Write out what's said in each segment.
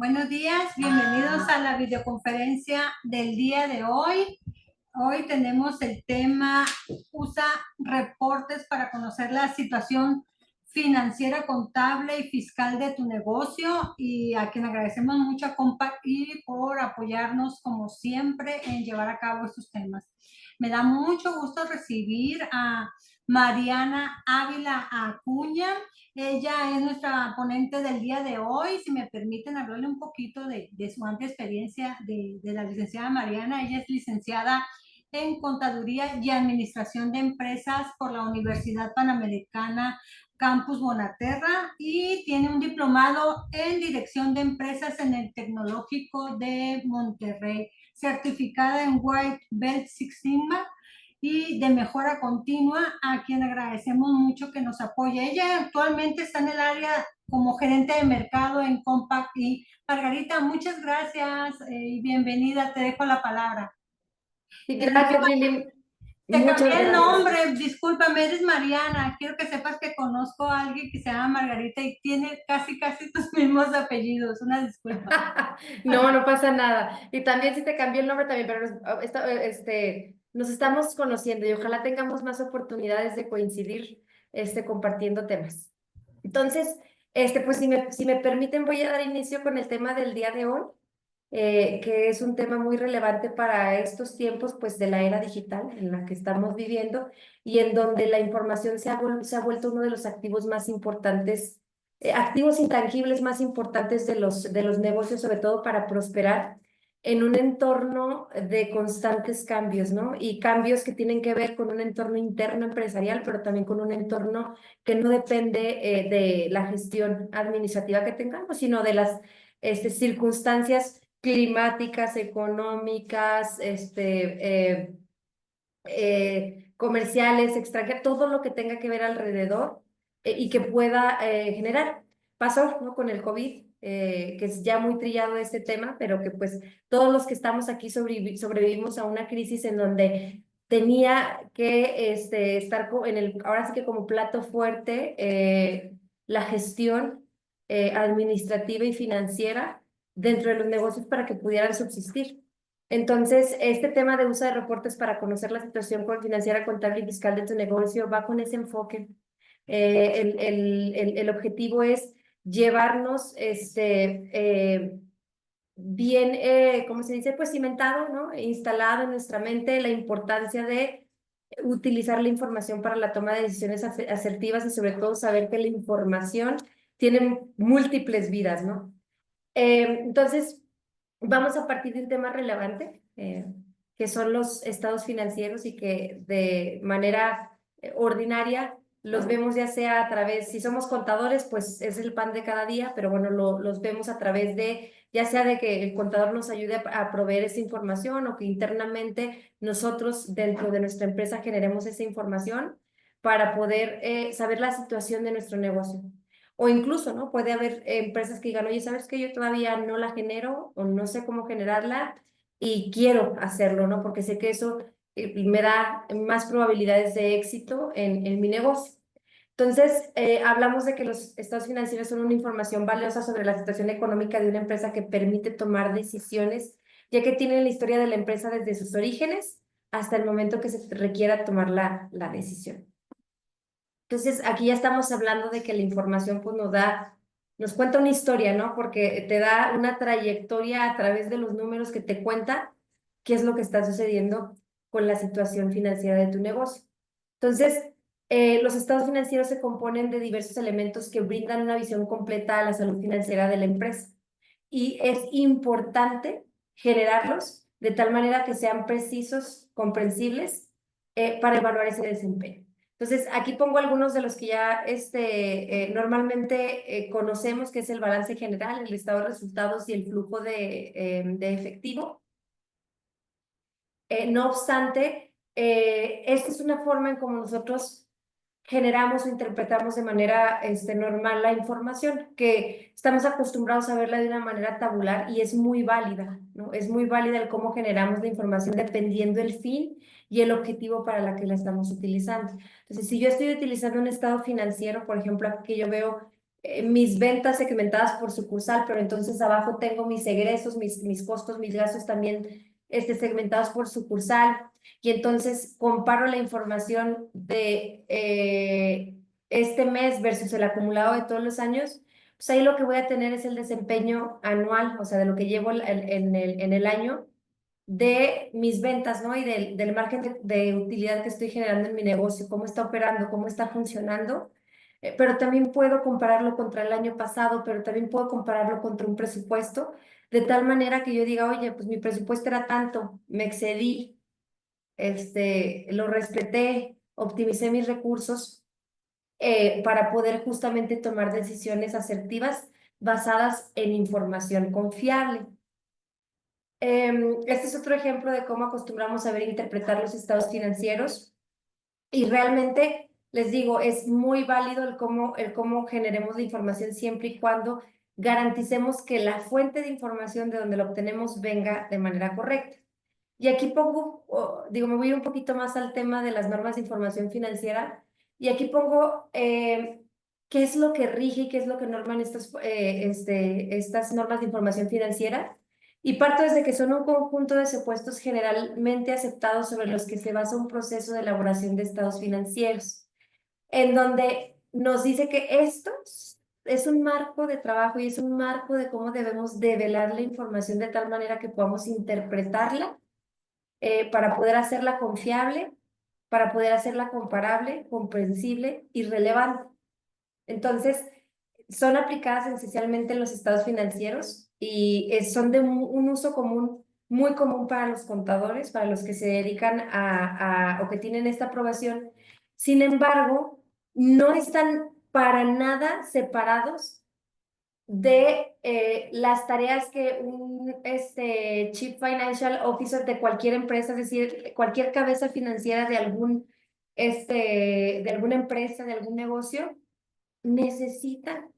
Buenos días, bienvenidos a la videoconferencia del día de hoy. Hoy tenemos el tema usa reportes para conocer la situación financiera, contable y fiscal de tu negocio, y a quien agradecemos mucho a Compact y por apoyarnos como siempre en llevar a cabo estos temas. Me da mucho gusto recibir a Mariana Ávila Acuña. Ella es nuestra ponente del día de hoy. Si me permiten hablarle un poquito de su amplia experiencia de la licenciada Mariana. Ella es licenciada en Contaduría y Administración de Empresas por la Universidad Panamericana Campus Bonaterra y tiene un diplomado en Dirección de Empresas en el Tecnológico de Monterrey, certificada en White Belt Six Sigma y de mejora continua, a quien agradecemos mucho que nos apoye. Ella actualmente está en el área como gerente de mercado en Compact. Y Margarita, muchas gracias y bienvenida, te dejo la palabra. Sí, gracias, Lili. Te Muchas cambié el gracias. nombre, discúlpame, eres Mariana. Quiero que sepas que conozco a alguien que se llama Margarita y tiene casi tus mismos apellidos. Una disculpa. No, no pasa nada. Y también si te cambió el nombre también, pero nos estamos conociendo y ojalá tengamos más oportunidades de coincidir, compartiendo temas. Entonces, pues si me permiten, voy a dar inicio con el tema del día de hoy, que es un tema muy relevante para estos tiempos, pues, de la era digital en la que estamos viviendo y en donde la información se ha vuelto uno de los activos más importantes, activos intangibles más importantes de los negocios, sobre todo para prosperar en un entorno de constantes cambios, ¿no? Y cambios que tienen que ver con un entorno interno empresarial, pero también con un entorno que no depende de la gestión administrativa que tengamos, sino de las circunstancias climáticas, económicas, comerciales, extranjeras, todo lo que tenga que ver alrededor y que pueda generar. Pasó, ¿no? Con el COVID, que es ya muy trillado este tema, pero que pues todos los que estamos aquí sobrevivimos a una crisis en donde tenía que estar ahora sí que como plato fuerte, la gestión administrativa y financiera dentro de los negocios para que pudieran subsistir. Entonces, este tema de uso de reportes para conocer la situación financiera, contable y fiscal de tu negocio va con ese enfoque. El objetivo es llevarnos bien, ¿cómo se dice? Pues cimentado, ¿no? E instalado en nuestra mente la importancia de utilizar la información para la toma de decisiones asertivas y sobre todo saber que la información tiene múltiples vidas, ¿no? Entonces, vamos a partir de un tema relevante, que son los estados financieros y que de manera ordinaria los vemos ya sea a través, si somos contadores, pues es el pan de cada día, pero bueno, los vemos a través de, ya sea de que el contador nos ayude a proveer esa información o que internamente nosotros dentro de nuestra empresa generemos esa información para poder saber la situación de nuestro negocio. O incluso, ¿no? Puede haber empresas que digan, oye, ¿sabes qué? Yo todavía no la genero o no sé cómo generarla y quiero hacerlo, ¿no? Porque sé que eso me da más probabilidades de éxito en mi negocio. Entonces, hablamos de que los estados financieros son una información valiosa sobre la situación económica de una empresa que permite tomar decisiones, ya que tienen la historia de la empresa desde sus orígenes hasta el momento que se requiera tomar la decisión. Entonces, aquí ya estamos hablando de que la información pues nos cuenta una historia, ¿no? Porque te da una trayectoria a través de los números que te cuenta qué es lo que está sucediendo con la situación financiera de tu negocio. Entonces, los estados financieros se componen de diversos elementos que brindan una visión completa a la salud financiera de la empresa. Y es importante generarlos de tal manera que sean precisos, comprensibles, para evaluar ese desempeño. Entonces, aquí pongo algunos de los que ya normalmente conocemos, que es el balance general, el estado de resultados y el flujo de efectivo. No obstante, esta es una forma en cómo nosotros generamos o interpretamos de manera normal la información, que estamos acostumbrados a verla de una manera tabular y es muy válida, ¿no? Es muy válida el cómo generamos la información dependiendo el fin y el objetivo para la que la estamos utilizando. Entonces, si yo estoy utilizando un estado financiero, por ejemplo, aquí yo veo mis ventas segmentadas por sucursal, pero entonces abajo tengo mis egresos, mis costos, mis gastos también segmentados por sucursal. Y entonces comparo la información de este mes versus el acumulado de todos los años. Pues ahí lo que voy a tener es el desempeño anual, o sea, de lo que llevo en el año, de mis ventas, ¿no? Y del margen de utilidad que estoy generando en mi negocio, cómo está operando, cómo está funcionando. Pero también puedo compararlo contra el año pasado, pero también puedo compararlo contra un presupuesto, de tal manera que yo diga, oye, pues mi presupuesto era tanto, me excedí, lo respeté, optimicé mis recursos para poder justamente tomar decisiones asertivas basadas en información confiable. Este es otro ejemplo de cómo acostumbramos a ver e interpretar los estados financieros y realmente les digo, es muy válido el cómo generemos la información siempre y cuando garanticemos que la fuente de información de donde la obtenemos venga de manera correcta. Y aquí pongo, digo, me voy a ir un poquito más al tema de las normas de información financiera y aquí pongo qué es lo que rige y qué es lo que norman estas normas de información financiera. Y parto desde que son un conjunto de supuestos generalmente aceptados sobre los que se basa un proceso de elaboración de estados financieros, en donde nos dice que esto es un marco de trabajo y es un marco de cómo debemos develar la información de tal manera que podamos interpretarla para poder hacerla confiable, para poder hacerla comparable, comprensible y relevante. Entonces, son aplicadas esencialmente en los estados financieros y son de un uso común, muy común para los contadores, para los que se dedican o que tienen esta aprobación. Sin embargo, no están para nada separados de las tareas que un Chief Financial Officer de cualquier empresa, es decir, cualquier cabeza financiera de alguna empresa, de algún negocio, necesita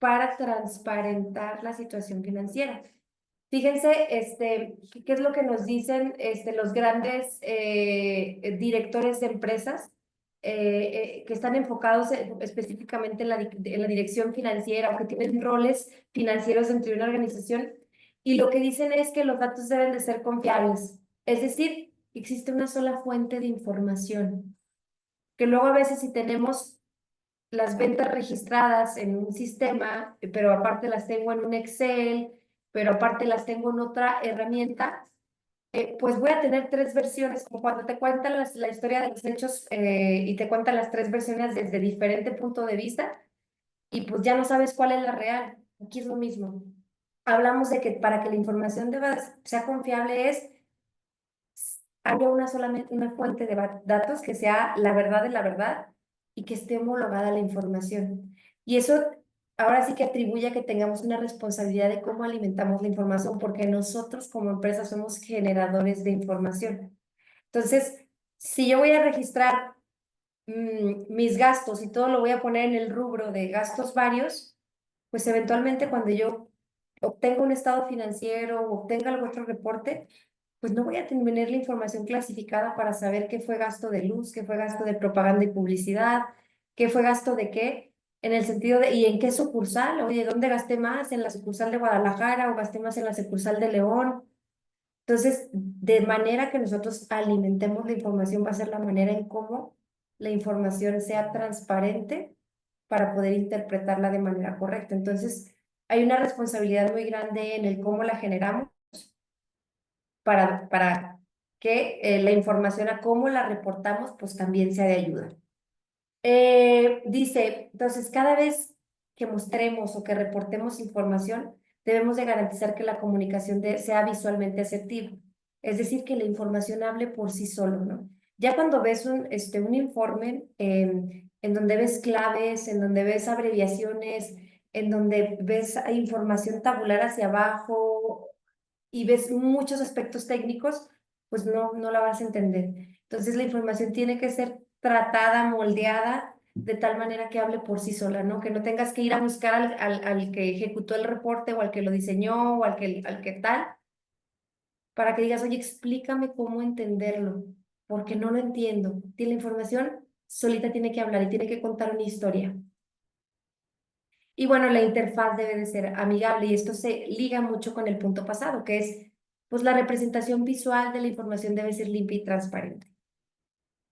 para transparentar la situación financiera. Fíjense, qué es lo que nos dicen los grandes directores de empresas que están enfocados específicamente en la dirección financiera o que tienen roles financieros dentro de una organización. Y lo que dicen es que los datos deben de ser confiables. Es decir, existe una sola fuente de información. Que luego a veces si tenemos las ventas registradas en un sistema, pero aparte las tengo en un Excel, pero aparte las tengo en otra herramienta, pues voy a tener tres versiones, como cuando te cuentan la historia de los hechos y te cuentan las tres versiones desde diferente punto de vista y pues ya no sabes cuál es la real. Aquí es lo mismo. Hablamos de que para que la información sea confiable haya solamente una fuente de datos que sea la verdad de la verdad y que esté homologada la información. Y eso ahora sí que atribuye a que tengamos una responsabilidad de cómo alimentamos la información, porque nosotros como empresa somos generadores de información. Entonces, si yo voy a registrar mis gastos y todo lo voy a poner en el rubro de gastos varios, pues eventualmente cuando yo obtenga un estado financiero o obtenga algún otro reporte, pues no voy a tener la información clasificada para saber qué fue gasto de luz, qué fue gasto de propaganda y publicidad, qué fue gasto de qué, en el sentido de, ¿y en qué sucursal? Oye, ¿dónde gasté más? ¿En la sucursal de Guadalajara o gasté más en la sucursal de León? Entonces, de manera que nosotros alimentemos la información va a ser la manera en cómo la información sea transparente para poder interpretarla de manera correcta. Entonces, hay una responsabilidad muy grande en el cómo la generamos para que la información a cómo la reportamos, pues también sea de ayuda. Dice, entonces, cada vez que mostremos o que reportemos información, debemos de garantizar que la comunicación sea visualmente asertiva. Es decir, que la información hable por sí solo, ¿no? Ya cuando ves un informe en donde ves claves, en donde ves abreviaciones, en donde ves información tabular hacia abajo y ves muchos aspectos técnicos, pues no la vas a entender. Entonces la información tiene que ser tratada, moldeada, de tal manera que hable por sí sola, ¿no? Que no tengas que ir a buscar al que ejecutó el reporte o al que lo diseñó o al que tal, para que digas, oye, explícame cómo entenderlo, porque no lo entiendo. Y la información solita tiene que hablar y tiene que contar una historia. Y bueno, la interfaz debe de ser amigable y esto se liga mucho con el punto pasado, que es, pues la representación visual de la información debe ser limpia y transparente.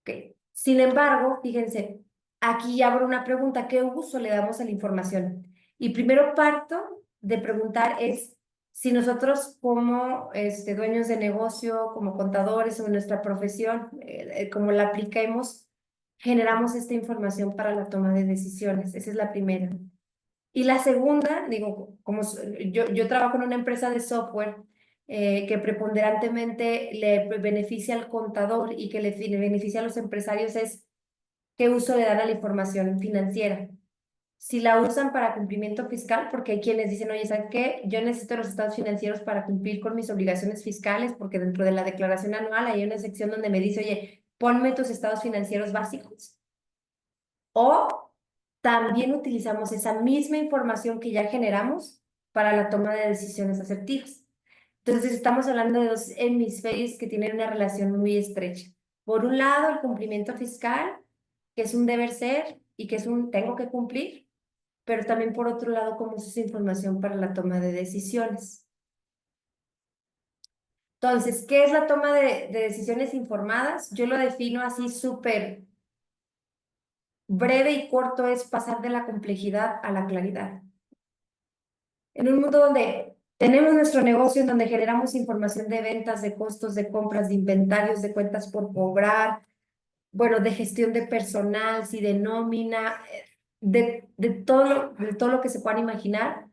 ¿Ok? Sin embargo, fíjense, aquí abro una pregunta, ¿qué uso le damos a la información? Y primero parto de preguntar es si nosotros como dueños de negocio, como contadores o en nuestra profesión, como la apliquemos, generamos esta información para la toma de decisiones. Esa es la primera. Y la segunda, digo, yo trabajo en una empresa de software que preponderantemente le beneficia al contador y que le beneficia a los empresarios es qué uso le dan a la información financiera. Si la usan para cumplimiento fiscal, porque hay quienes dicen, oye, ¿sabes qué? Yo necesito los estados financieros para cumplir con mis obligaciones fiscales, porque dentro de la declaración anual hay una sección donde me dice, oye, ponme tus estados financieros básicos. O también utilizamos esa misma información que ya generamos para la toma de decisiones asertivas. Entonces, estamos hablando de dos hemisferios que tienen una relación muy estrecha. Por un lado, el cumplimiento fiscal, que es un deber ser y que es un tengo que cumplir, pero también por otro lado, cómo uso esa información para la toma de decisiones. Entonces, ¿qué es la toma de decisiones informadas? Yo lo defino así súper breve y corto, es pasar de la complejidad a la claridad. En un mundo donde tenemos nuestro negocio, en donde generamos información de ventas, de costos, de compras, de inventarios, de cuentas por cobrar, bueno, de gestión de personal, sí, de nómina, de todo lo que se puedan imaginar.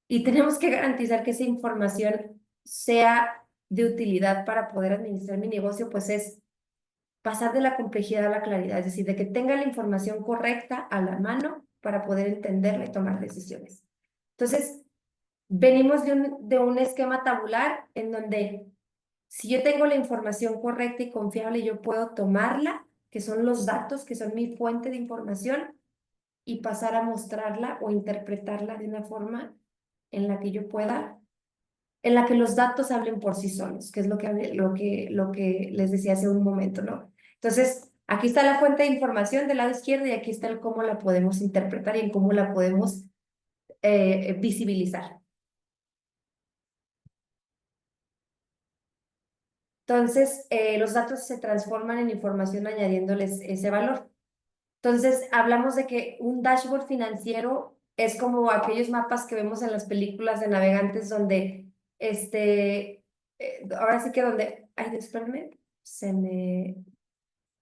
Y tenemos que garantizar que esa información sea de utilidad para poder administrar mi negocio, pues es pasar de la complejidad a la claridad, es decir, de que tenga la información correcta a la mano para poder entenderla y tomar decisiones. Entonces, venimos de un esquema tabular en donde si yo tengo la información correcta y confiable, yo puedo tomarla, que son los datos, que son mi fuente de información, y pasar a mostrarla o interpretarla de una forma en la que yo pueda, en la que los datos hablen por sí solos, que es lo que les decía hace un momento, ¿no? Entonces, aquí está la fuente de información del lado izquierdo y aquí está el cómo la podemos interpretar y el cómo la podemos visibilizar. Entonces, los datos se transforman en información añadiéndoles ese valor. Entonces, hablamos de que un dashboard financiero es como aquellos mapas que vemos en las películas de navegantes donde, ahora sí que donde, ay, espérame,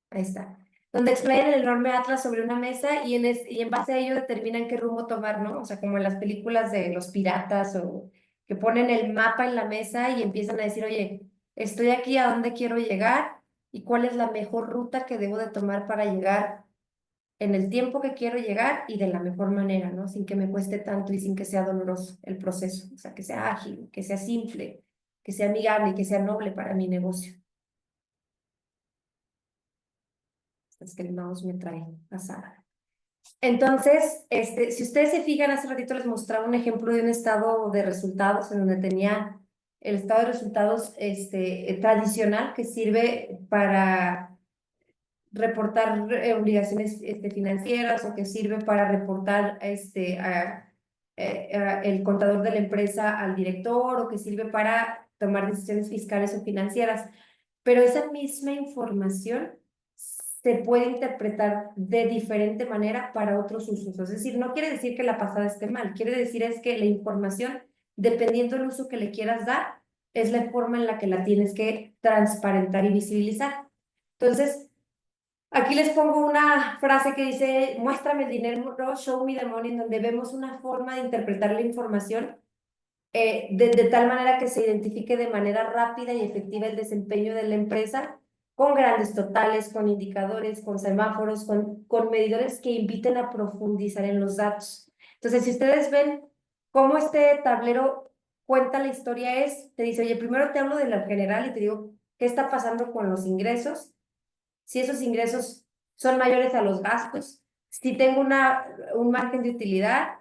ahí está, donde explayan el enorme atlas sobre una mesa y en base a ello determinan qué rumbo tomar, ¿no? O sea, como en las películas de los piratas o que ponen el mapa en la mesa y empiezan a decir, oye, estoy aquí, ¿a dónde quiero llegar? ¿Y cuál es la mejor ruta que debo de tomar para llegar en el tiempo que quiero llegar y de la mejor manera, ¿no? Sin que me cueste tanto y sin que sea doloroso el proceso? O sea, que sea ágil, que sea simple, que sea amigable y que sea noble para mi negocio. Es que el mouse me trae pasada. Entonces, si ustedes se fijan, hace ratito les mostraba un ejemplo de un estado de resultados en donde tenía el estado de resultados tradicional que sirve para reportar obligaciones financieras o que sirve para reportar el contador de la empresa al director o que sirve para tomar decisiones fiscales o financieras. Pero esa misma información se puede interpretar de diferente manera para otros usos. Es decir, no quiere decir que la pasada esté mal, quiere decir es que la información, dependiendo del uso que le quieras dar, es la forma en la que la tienes que transparentar y visibilizar. Entonces, aquí les pongo una frase que dice, muéstrame el dinero, show me the money, en donde vemos una forma de interpretar la información de tal manera que se identifique de manera rápida y efectiva el desempeño de la empresa con grandes totales, con indicadores, con semáforos, con medidores que inviten a profundizar en los datos. Entonces, si ustedes ven cómo este tablero cuenta la historia te dice, oye, primero te hablo de la general y te digo qué está pasando con los ingresos, si esos ingresos son mayores a los gastos, si tengo un margen de utilidad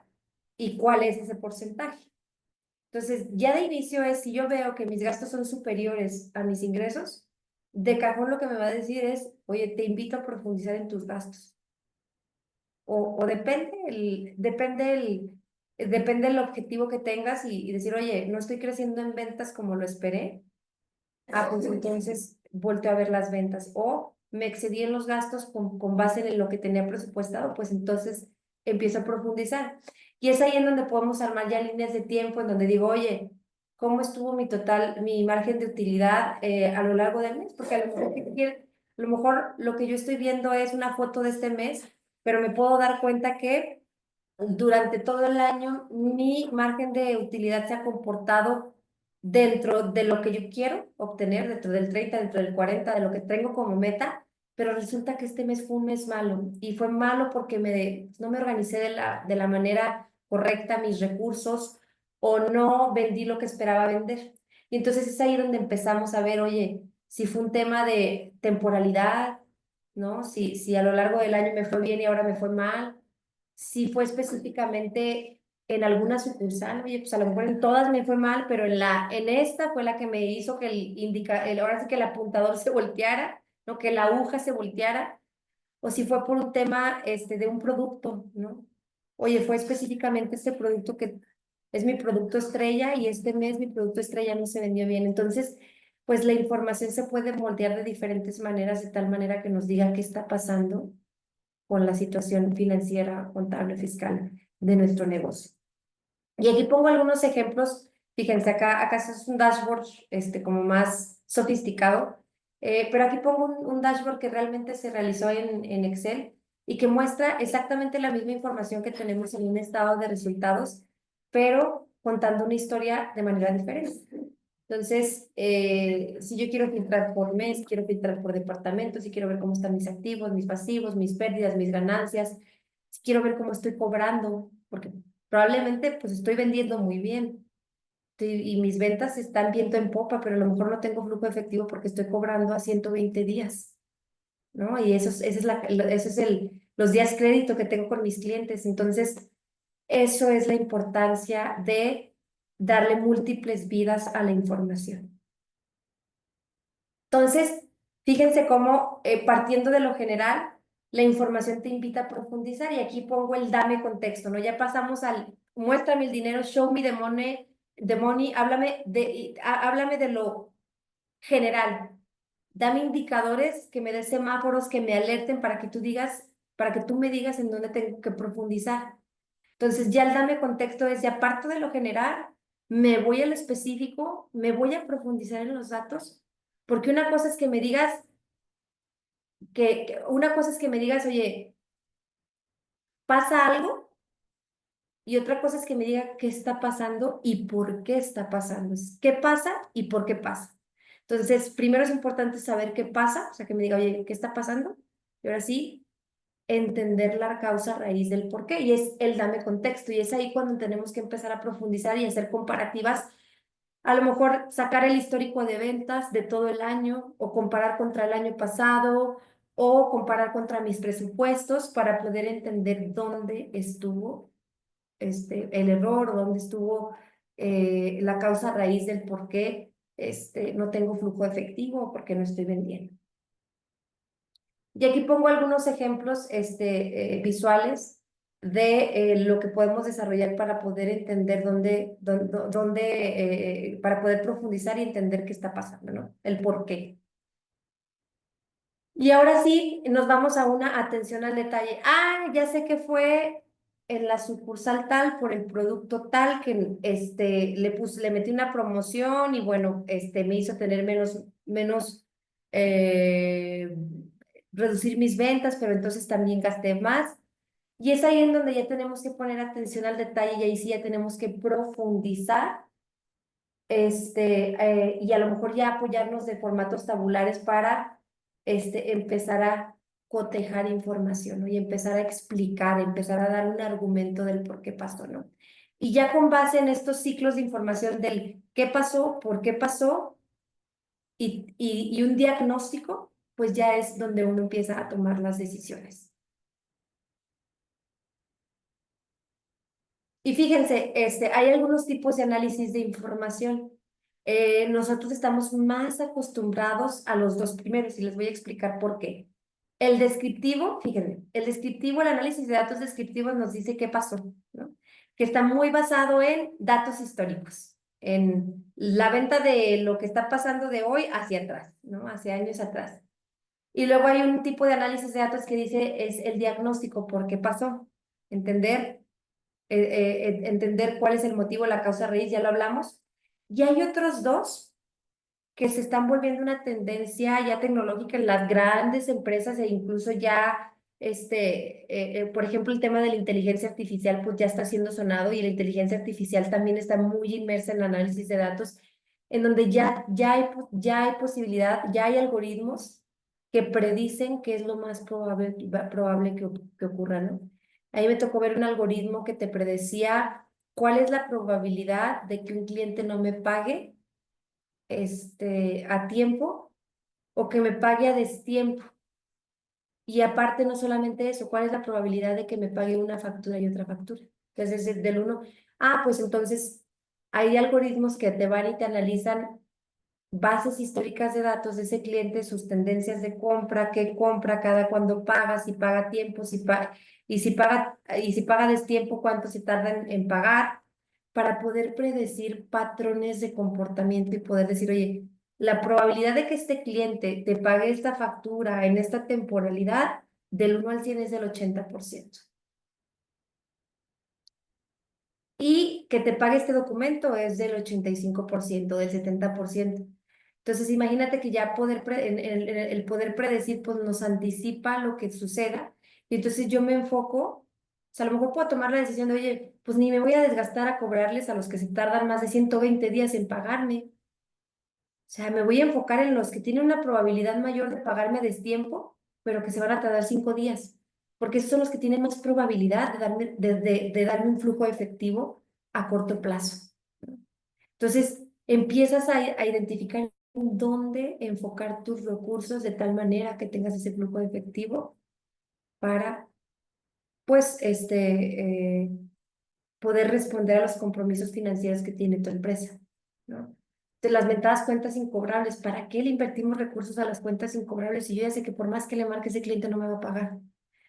y cuál es ese porcentaje. Entonces, ya de inicio si yo veo que mis gastos son superiores a mis ingresos, de cajón lo que me va a decir es, oye, te invito a profundizar en tus gastos. O depende depende del objetivo que tengas y decir, oye, no estoy creciendo en ventas como lo esperé. Ah, pues entonces volteo a ver las ventas. O me excedí en los gastos con base en lo que tenía presupuestado, pues entonces empiezo a profundizar. Y es ahí en donde podemos armar ya líneas de tiempo, en donde digo, oye, ¿cómo estuvo mi total, mi margen de utilidad a lo largo del mes? Porque a lo mejor, a lo mejor lo que yo estoy viendo es una foto de este mes, pero me puedo dar cuenta que durante todo el año mi margen de utilidad se ha comportado dentro de lo que yo quiero obtener, dentro del 30, dentro del 40, de lo que tengo como meta, pero resulta que este mes fue un mes malo y fue malo porque no me organicé de la manera correcta mis recursos o no vendí lo que esperaba vender. Y entonces es ahí donde empezamos a ver, oye, si fue un tema de temporalidad, ¿no? Si a lo largo del año me fue bien y ahora me fue mal, si fue específicamente en alguna sucursal, oye, pues a lo mejor en todas me fue mal, pero en esta fue la que me hizo que ahora sí que el apuntador se volteara, ¿no? Que la aguja se volteara, o si fue por un tema de un producto, ¿no? Oye, fue específicamente este producto que es mi producto estrella y este mes mi producto estrella no se vendió bien. Entonces, pues la información se puede moldear de diferentes maneras, de tal manera que nos diga qué está pasando con la situación financiera, contable, fiscal de nuestro negocio. Y aquí pongo algunos ejemplos. Fíjense, acá es un dashboard como más sofisticado, pero aquí pongo un dashboard que realmente se realizó en Excel y que muestra exactamente la misma información que tenemos en un estado de resultados, pero contando una historia de manera diferente. Entonces, si yo quiero filtrar por mes, quiero filtrar por departamento, si quiero ver cómo están mis activos, mis pasivos, mis pérdidas, mis ganancias, si quiero ver cómo estoy cobrando, porque probablemente pues estoy vendiendo muy bien y mis ventas están viento en popa, pero a lo mejor no tengo flujo efectivo porque estoy cobrando a 120 días, ¿no? Y eso es los días crédito que tengo con mis clientes. Entonces, eso es la importancia de darle múltiples vidas a la información. Entonces, fíjense cómo partiendo de lo general, la información te invita a profundizar y aquí pongo el dame contexto, ¿no? Ya pasamos al muéstrame el dinero, show me the money, háblame de lo general. Dame indicadores que me den semáforos que me alerten para que tú me digas en dónde tengo que profundizar. Entonces, ya el dame contexto es, ya parto de lo general, me voy al específico, me voy a profundizar en los datos, porque una cosa es que me digas, una cosa es que me digas, oye, pasa algo, y otra cosa es que me diga qué está pasando y por qué está pasando. ¿Qué pasa y por qué pasa? Entonces, primero es importante saber qué pasa, o sea, que me diga, oye, ¿qué está pasando? Y ahora sí, entender la causa raíz del por qué, y es el dame contexto, y es ahí cuando tenemos que empezar a profundizar y hacer comparativas, a lo mejor sacar el histórico de ventas de todo el año, o comparar contra el año pasado, o comparar contra mis presupuestos para poder entender dónde estuvo el error, o dónde estuvo la causa raíz del por qué no tengo flujo efectivo o por qué no estoy vendiendo. Y aquí pongo algunos ejemplos visuales de lo que podemos desarrollar para poder entender para poder profundizar y entender qué está pasando, ¿no? El por qué. Y ahora sí, nos vamos a una atención al detalle. Ah, ya sé que fue en la sucursal tal por el producto tal que le metí una promoción y bueno, me hizo tener menos eh, reducir mis ventas, pero entonces también gasté más. Y es ahí en donde ya tenemos que poner atención al detalle y ahí sí ya tenemos que profundizar y a lo mejor ya apoyarnos de formatos tabulares para empezar a cotejar información, ¿no? Y empezar a explicar, empezar a dar un argumento del por qué pasó, ¿no? Y ya con base en estos ciclos de información del qué pasó, por qué pasó y un diagnóstico, pues ya es donde uno empieza a tomar las decisiones. Y fíjense, hay algunos tipos de análisis de información. Nosotros estamos más acostumbrados a los dos primeros y les voy a explicar por qué. El descriptivo, fíjense, el análisis de datos descriptivos nos dice qué pasó, ¿no? que está muy basado en datos históricos, en la venta de lo que está pasando de hoy hacia atrás, ¿no? Hacia años atrás. Y luego hay un tipo de análisis de datos que dice es el diagnóstico, ¿por qué pasó? Entender, entender cuál es el motivo, la causa raíz, ya lo hablamos. Y hay otros dos que se están volviendo una tendencia ya tecnológica en las grandes empresas e incluso ya, por ejemplo, el tema de la inteligencia artificial pues ya está siendo sonado y la inteligencia artificial también está muy inmersa en el análisis de datos, en donde ya hay posibilidad, ya hay algoritmos que predicen qué es lo más probable que ocurra, ¿no? Ahí me tocó ver un algoritmo que te predecía cuál es la probabilidad de que un cliente no me pague a tiempo o que me pague a destiempo. Y aparte, no solamente eso, ¿cuál es la probabilidad de que me pague una factura y otra factura? Entonces, del uno, pues entonces hay algoritmos que te van y te analizan bases históricas de datos de ese cliente, sus tendencias de compra, qué compra, cada cuándo paga, si paga a tiempo, y si paga a destiempo, cuánto se tarda en pagar, para poder predecir patrones de comportamiento y poder decir, oye, la probabilidad de que este cliente te pague esta factura en esta temporalidad del 1 al 100 es del 80%. Y que te pague este documento es del 85%, del 70%. Entonces, imagínate que ya el poder predecir, pues nos anticipa lo que suceda. Y entonces yo me enfoco, o sea, a lo mejor puedo tomar la decisión de, oye, pues ni me voy a desgastar a cobrarles a los que se tardan más de 120 días en pagarme. O sea, me voy a enfocar en los que tienen una probabilidad mayor de pagarme a destiempo, pero que se van a tardar 5 días, porque esos son los que tienen más probabilidad de darme un flujo efectivo a corto plazo. Entonces, empiezas a identificar en dónde enfocar tus recursos de tal manera que tengas ese flujo efectivo para, pues, poder responder a los compromisos financieros que tiene tu empresa, ¿no? De las mentadas cuentas incobrables, ¿para qué le invertimos recursos a las cuentas incobrables si yo ya sé que por más que le marque ese cliente no me va a pagar?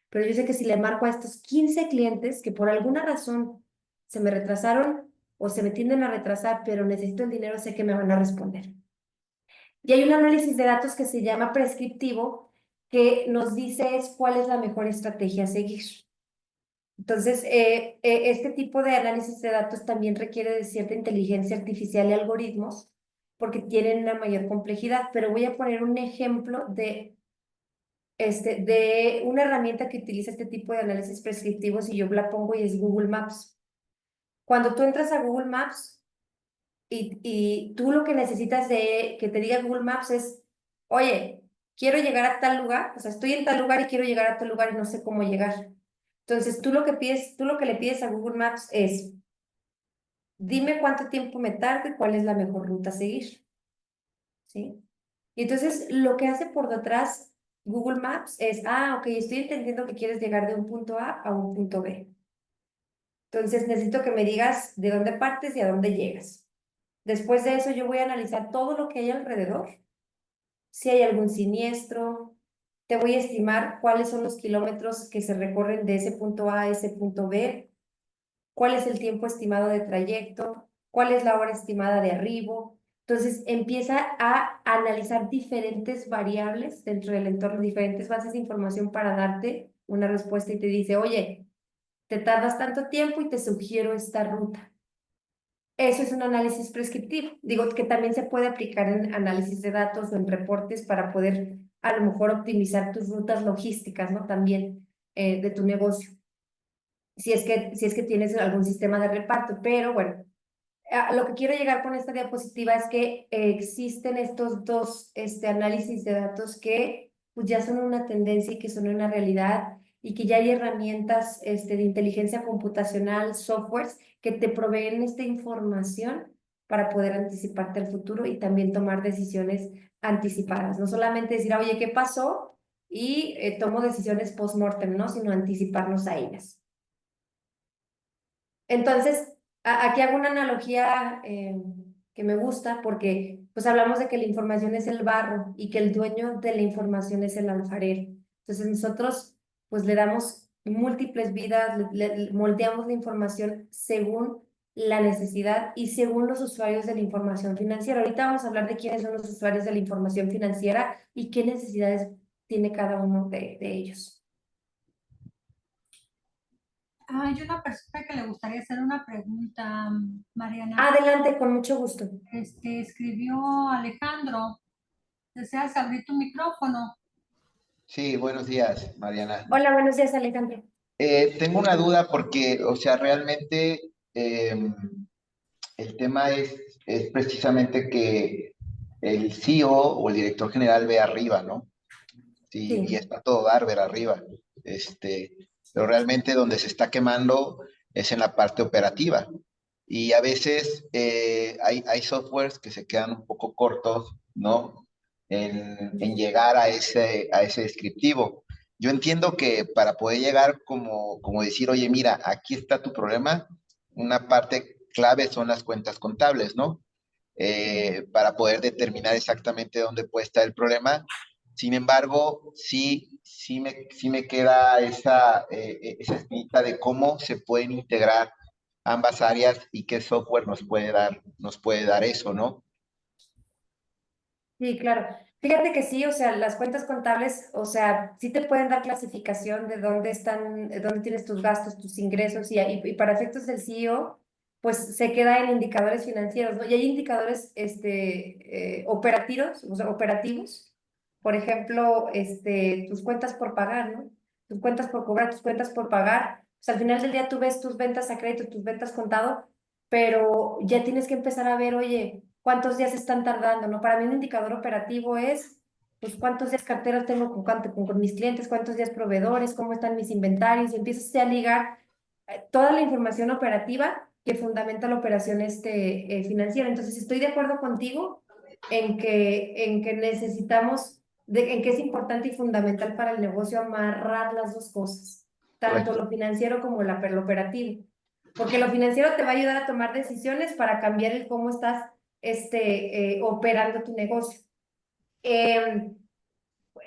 Pero yo sé que si le marco a estos 15 clientes que por alguna razón se me retrasaron o se me tienden a retrasar, pero necesito el dinero, sé que me van a responder. Y hay un análisis de datos que se llama prescriptivo, que nos dice es cuál es la mejor estrategia a seguir. Entonces, este tipo de análisis de datos también requiere de cierta inteligencia artificial y algoritmos porque tienen una mayor complejidad, pero voy a poner un ejemplo de una herramienta que utiliza este tipo de análisis prescriptivos y yo la pongo y es Google Maps. Cuando tú entras a Google Maps y tú lo que necesitas de que te diga Google Maps es, oye, quiero llegar a tal lugar, o sea, estoy en tal lugar y quiero llegar a tal lugar y no sé cómo llegar. Entonces, tú lo que le pides a Google Maps es, dime cuánto tiempo me tardo y cuál es la mejor ruta a seguir, ¿sí? Y entonces, lo que hace por detrás Google Maps es, ok, estoy entendiendo que quieres llegar de un punto A a un punto B. Entonces, necesito que me digas de dónde partes y a dónde llegas. Después de eso, yo voy a analizar todo lo que hay alrededor, si hay algún siniestro, te voy a estimar cuáles son los kilómetros que se recorren de ese punto A a ese punto B, cuál es el tiempo estimado de trayecto, cuál es la hora estimada de arribo. Entonces empieza a analizar diferentes variables dentro del entorno, diferentes bases de información para darte una respuesta y te dice, oye, te tardas tanto tiempo y te sugiero esta ruta. Eso es un análisis prescriptivo. Digo que también se puede aplicar en análisis de datos o en reportes para poder a lo mejor optimizar tus rutas logísticas, ¿no? También de tu negocio si es que tienes algún sistema de reparto, pero bueno, lo que quiero llegar con esta diapositiva es que existen estos dos análisis de datos que pues, ya son una tendencia y que son una realidad y que ya hay herramientas de inteligencia computacional, softwares que te proveen esta información para poder anticiparte al futuro y también tomar decisiones anticipadas. No solamente decir, oye, ¿qué pasó? Y tomo decisiones post-mortem, ¿no? Sino anticiparnos a ellas. Entonces, aquí hago una analogía que me gusta porque pues hablamos de que la información es el barro y que el dueño de la información es el alfarero. Entonces nosotros pues le damos múltiples vidas, moldeamos la información según la necesidad y según los usuarios de la información financiera. Ahorita vamos a hablar de quiénes son los usuarios de la información financiera y qué necesidades tiene cada uno de ellos. Hay una persona que le gustaría hacer una pregunta, Mariana. Adelante, con mucho gusto. Escribió Alejandro. ¿Deseas abrir tu micrófono? Sí, buenos días, Mariana. Hola, buenos días, Alejandro. Tengo una duda porque, o sea, realmente el tema es precisamente que el CEO o el director general ve arriba, ¿no? Sí, y Sí. está todo dar ver arriba. Pero realmente donde se está quemando es en la parte operativa. Y a veces hay softwares que se quedan un poco cortos, ¿no? En llegar a ese descriptivo. Yo entiendo que para poder llegar como decir, oye, mira, aquí está tu problema, una parte clave son las cuentas contables, ¿no? Para poder determinar exactamente dónde puede estar el problema. Sin embargo, sí me queda esa espinita de cómo se pueden integrar ambas áreas y qué software nos puede dar eso, ¿no? Sí, claro. Fíjate que sí, o sea, las cuentas contables, o sea, sí te pueden dar clasificación de dónde están, dónde tienes tus gastos, tus ingresos, y para efectos del CEO, pues se queda en indicadores financieros, ¿no? Y hay indicadores, operativos, o sea, operativos. Por ejemplo, tus cuentas por pagar, ¿no? Tus cuentas por cobrar, tus cuentas por pagar. O sea, al final del día tú ves tus ventas a crédito, tus ventas contado, pero ya tienes que empezar a ver, oye, cuántos días están tardando, ¿no? Para mí un indicador operativo es, pues, cuántos días carteras tengo con mis clientes, cuántos días proveedores, cómo están mis inventarios, y empiezas a ligar toda la información operativa que fundamenta la operación financiera. Entonces, estoy de acuerdo contigo en que necesitamos, en que es importante y fundamental para el negocio amarrar las dos cosas, tanto Correcto. lo financiero como lo operativo. Porque lo financiero te va a ayudar a tomar decisiones para cambiar el cómo estás operando tu negocio.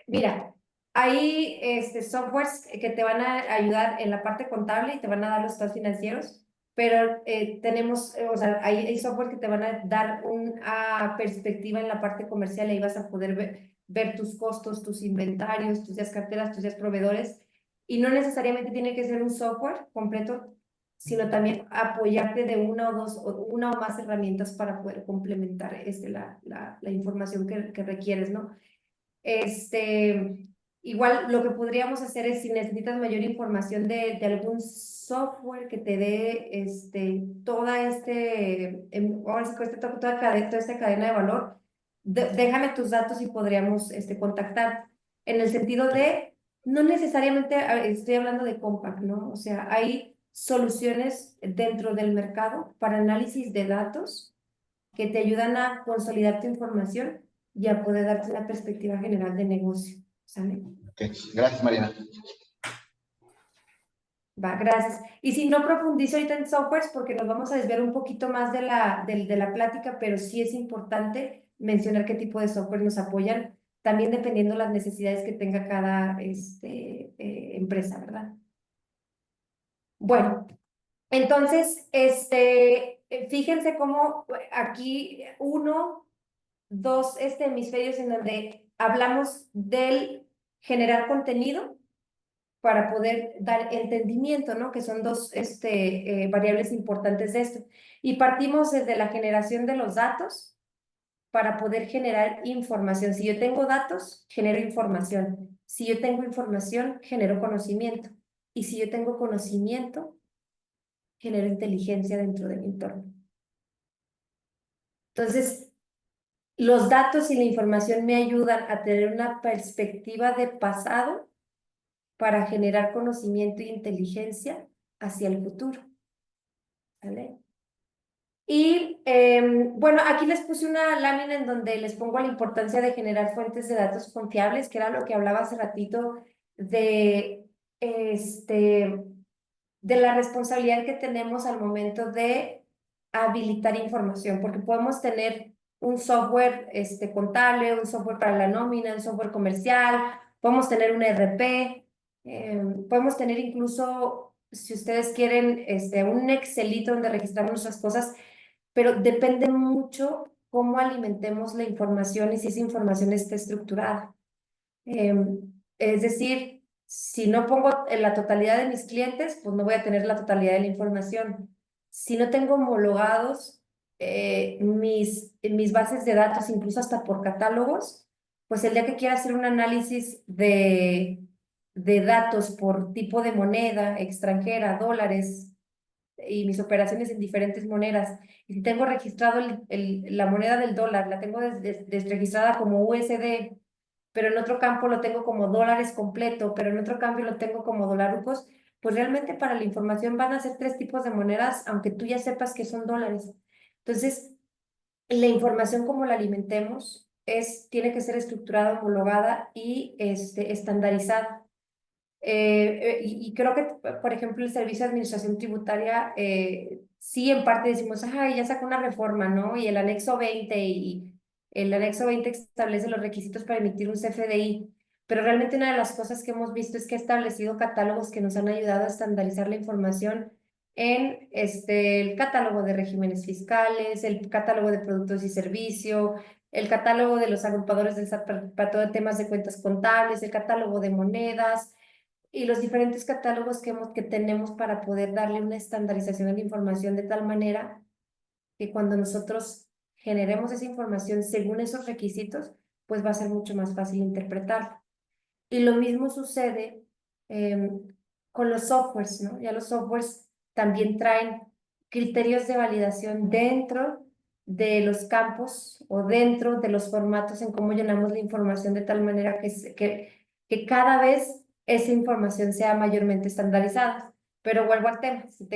Mira, hay softwares que te van a ayudar en la parte contable y te van a dar los estados financieros, pero o sea, hay software que te van a dar una perspectiva en la parte comercial y ahí vas a poder ver tus costos, tus inventarios, tus días carteras, tus días proveedores, y no necesariamente tiene que ser un software completo, sino también apoyarte de una o más herramientas para poder complementar la información que requieres, ¿no? Igual lo que podríamos hacer es, si necesitas mayor información de algún software que te dé ahora sí que toda esta cadena de valor, déjame tus datos y podríamos contactar. En el sentido de, no necesariamente estoy hablando de Compact, ¿no? O sea, hay soluciones dentro del mercado para análisis de datos que te ayudan a consolidar tu información y a poder darte una perspectiva general de negocio, ¿sale? Okay. Gracias, Mariana. Va, gracias. Y si no profundizo ahorita en softwares, porque nos vamos a desviar un poquito más de la plática, pero sí es importante mencionar qué tipo de software nos apoyan, también dependiendo las necesidades que tenga cada empresa, ¿verdad? Bueno, entonces, fíjense cómo aquí dos hemisferios en donde hablamos del generar contenido para poder dar entendimiento, ¿no? Que son dos variables importantes de esto. Y partimos desde la generación de los datos para poder generar información. Si yo tengo datos, genero información. Si yo tengo información, genero conocimiento. Y si yo tengo conocimiento, genero inteligencia dentro de mi entorno. Entonces, los datos y la información me ayudan a tener una perspectiva de pasado para generar conocimiento e inteligencia hacia el futuro. ¿Vale? Y bueno, aquí les puse una lámina en donde les pongo la importancia de generar fuentes de datos confiables, que era lo que hablaba hace ratito de, de la responsabilidad que tenemos al momento de habilitar información, porque podemos tener un software contable, un software para la nómina, un software comercial, podemos tener un ERP, Podemos tener incluso, si ustedes quieren, un Excelito donde registramos nuestras cosas, pero depende mucho cómo alimentemos la información y si esa información está estructurada. Es decir, si no pongo en la totalidad de mis clientes, pues no voy a tener la totalidad de la información. Si no tengo homologados mis bases de datos, incluso hasta por catálogos, pues el día que quiera hacer un análisis de datos por tipo de moneda extranjera, dólares, y mis operaciones en diferentes monedas, y si tengo registrado la moneda del dólar, la tengo registrada como USD, pero en otro campo lo tengo como dólares completo, pero en otro cambio lo tengo como dolarucos, pues realmente para la información van a ser tres tipos de monedas, aunque tú ya sepas que son dólares. Entonces, la información como la alimentemos tiene que ser estructurada, homologada y estandarizada. Y creo que, por ejemplo, el Servicio de Administración Tributaria, sí, en parte decimos, ay, ya sacó una reforma, ¿no? Y el anexo 20 y el anexo 20 establece los requisitos para emitir un CFDI, pero realmente una de las cosas que hemos visto es que ha establecido catálogos que nos han ayudado a estandarizar la información en el catálogo de regímenes fiscales, el catálogo de productos y servicios, el catálogo de los agrupadores del SAT para todo temas de cuentas contables, el catálogo de monedas y los diferentes catálogos que tenemos para poder darle una estandarización a la información de tal manera que cuando nosotros generemos esa información según esos requisitos, pues va a ser mucho más fácil interpretarla. Y lo mismo sucede con los softwares, ¿no? Ya los softwares también traen criterios de validación dentro de los campos o dentro de los formatos en cómo llenamos la información de tal manera que cada vez esa información sea mayormente estandarizada. Pero vuelvo al tema, si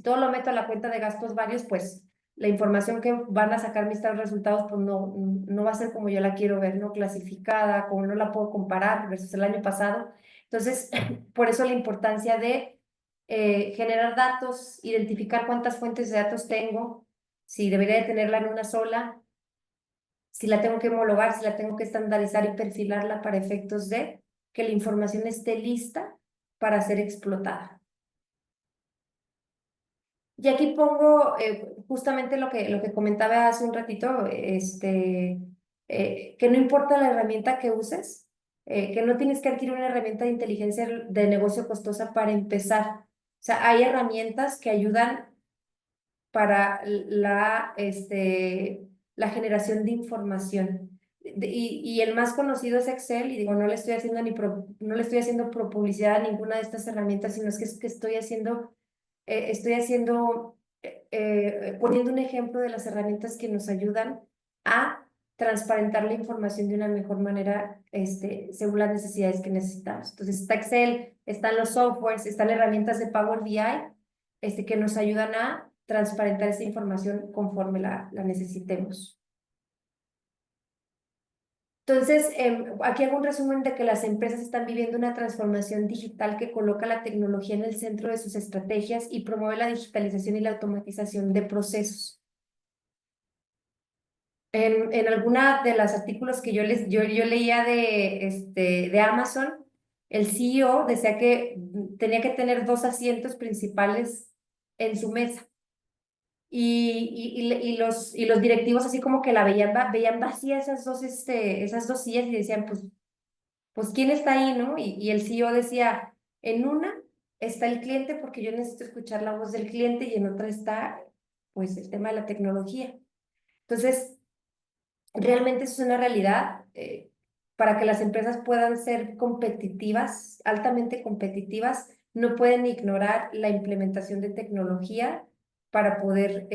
todo lo meto a la cuenta de gastos varios, pues la información que van a sacar mis resultados pues no va a ser como yo la quiero ver, no clasificada, como no la puedo comparar versus el año pasado. Entonces, por eso la importancia de generar datos, identificar cuántas fuentes de datos tengo, si debería de tenerla en una sola, si la tengo que homologar, si la tengo que estandarizar y perfilarla para efectos de que la información esté lista para ser explotada. Y aquí pongo justamente lo que comentaba hace un ratito, que no importa la herramienta que uses, que no tienes que adquirir una herramienta de inteligencia de negocio costosa para empezar. O sea, hay herramientas que ayudan para la generación de información. Y el más conocido es Excel, y digo, no le estoy haciendo no le estoy haciendo publicidad a ninguna de estas herramientas, sino es que estoy poniendo un ejemplo de las herramientas que nos ayudan a transparentar la información de una mejor manera, según las necesidades que necesitamos. Entonces está Excel, están los softwares, están herramientas de Power BI, que nos ayudan a transparentar esa información conforme la necesitemos. Entonces, aquí hago un resumen de que las empresas están viviendo una transformación digital que coloca la tecnología en el centro de sus estrategias y promueve la digitalización y la automatización de procesos. En alguna de los artículos que yo leía de Amazon, el CEO decía que tenía que tener 2 asientos principales en su mesa. Y los directivos así como que veían vacía esas dos sillas y decían, pues ¿quién está ahí, no? Y el CEO decía, en una está el cliente porque yo necesito escuchar la voz del cliente y en otra está, pues, el tema de la tecnología. Entonces, realmente eso es una realidad para que las empresas puedan ser competitivas, altamente competitivas, no pueden ignorar la implementación de tecnología para poder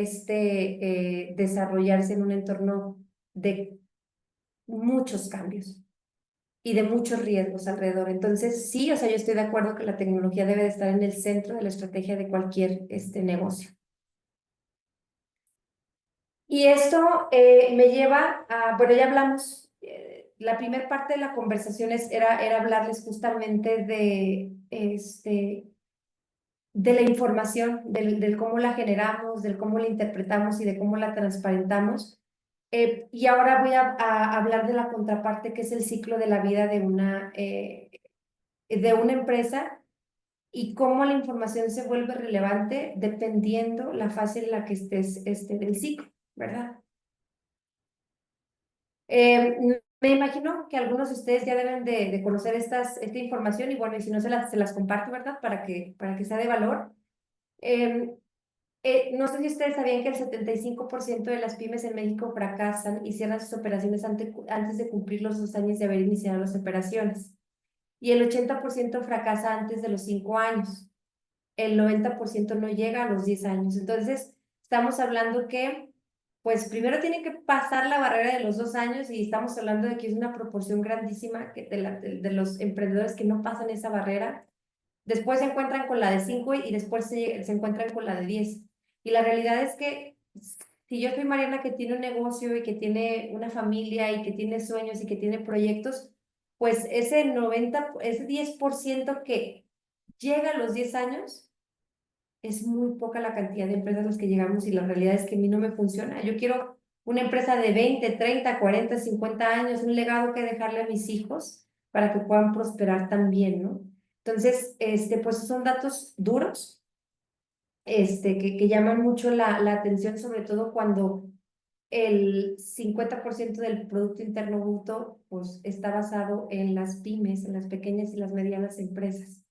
desarrollarse en un entorno de muchos cambios y de muchos riesgos alrededor. Entonces, sí, o sea, yo estoy de acuerdo que la tecnología debe de estar en el centro de la estrategia de cualquier negocio. Y esto me lleva a, bueno, ya hablamos, la primera parte de la conversación era hablarles justamente de la información, del cómo la generamos, del cómo la interpretamos y de cómo la transparentamos. Y ahora voy a hablar de la contraparte, que es el ciclo de la vida de una de una empresa y cómo la información se vuelve relevante dependiendo la fase en la que estés del ciclo, ¿verdad? Me imagino que algunos de ustedes ya deben de conocer esta información y bueno, y si no se las comparto, ¿verdad? Para que sea de valor. No sé si ustedes sabían que el 75% de las pymes en México fracasan y cierran sus operaciones antes de cumplir los 2 años de haber iniciado las operaciones. Y el 80% fracasa antes de los 5 años. El 90% no llega a los 10 años. Entonces, estamos hablando que, pues primero tienen que pasar la barrera de los 2 años y estamos hablando de que es una proporción grandísima de los emprendedores que no pasan esa barrera. Después se encuentran con la de 5 y después se encuentran con la de 10. Y la realidad es que si yo soy Mariana que tiene un negocio y que tiene una familia y que tiene sueños y que tiene proyectos, pues ese 10% que llega a los 10 años, es muy poca la cantidad de empresas a las que llegamos y la realidad es que a mí no me funciona. Yo quiero una empresa de 20, 30, 40, 50 años, un legado que dejarle a mis hijos para que puedan prosperar también, ¿no? Entonces, pues son datos duros, que llaman mucho la atención, sobre todo cuando el 50% del Producto Interno Bruto, pues, está basado en las pymes, en las pequeñas y las medianas empresas.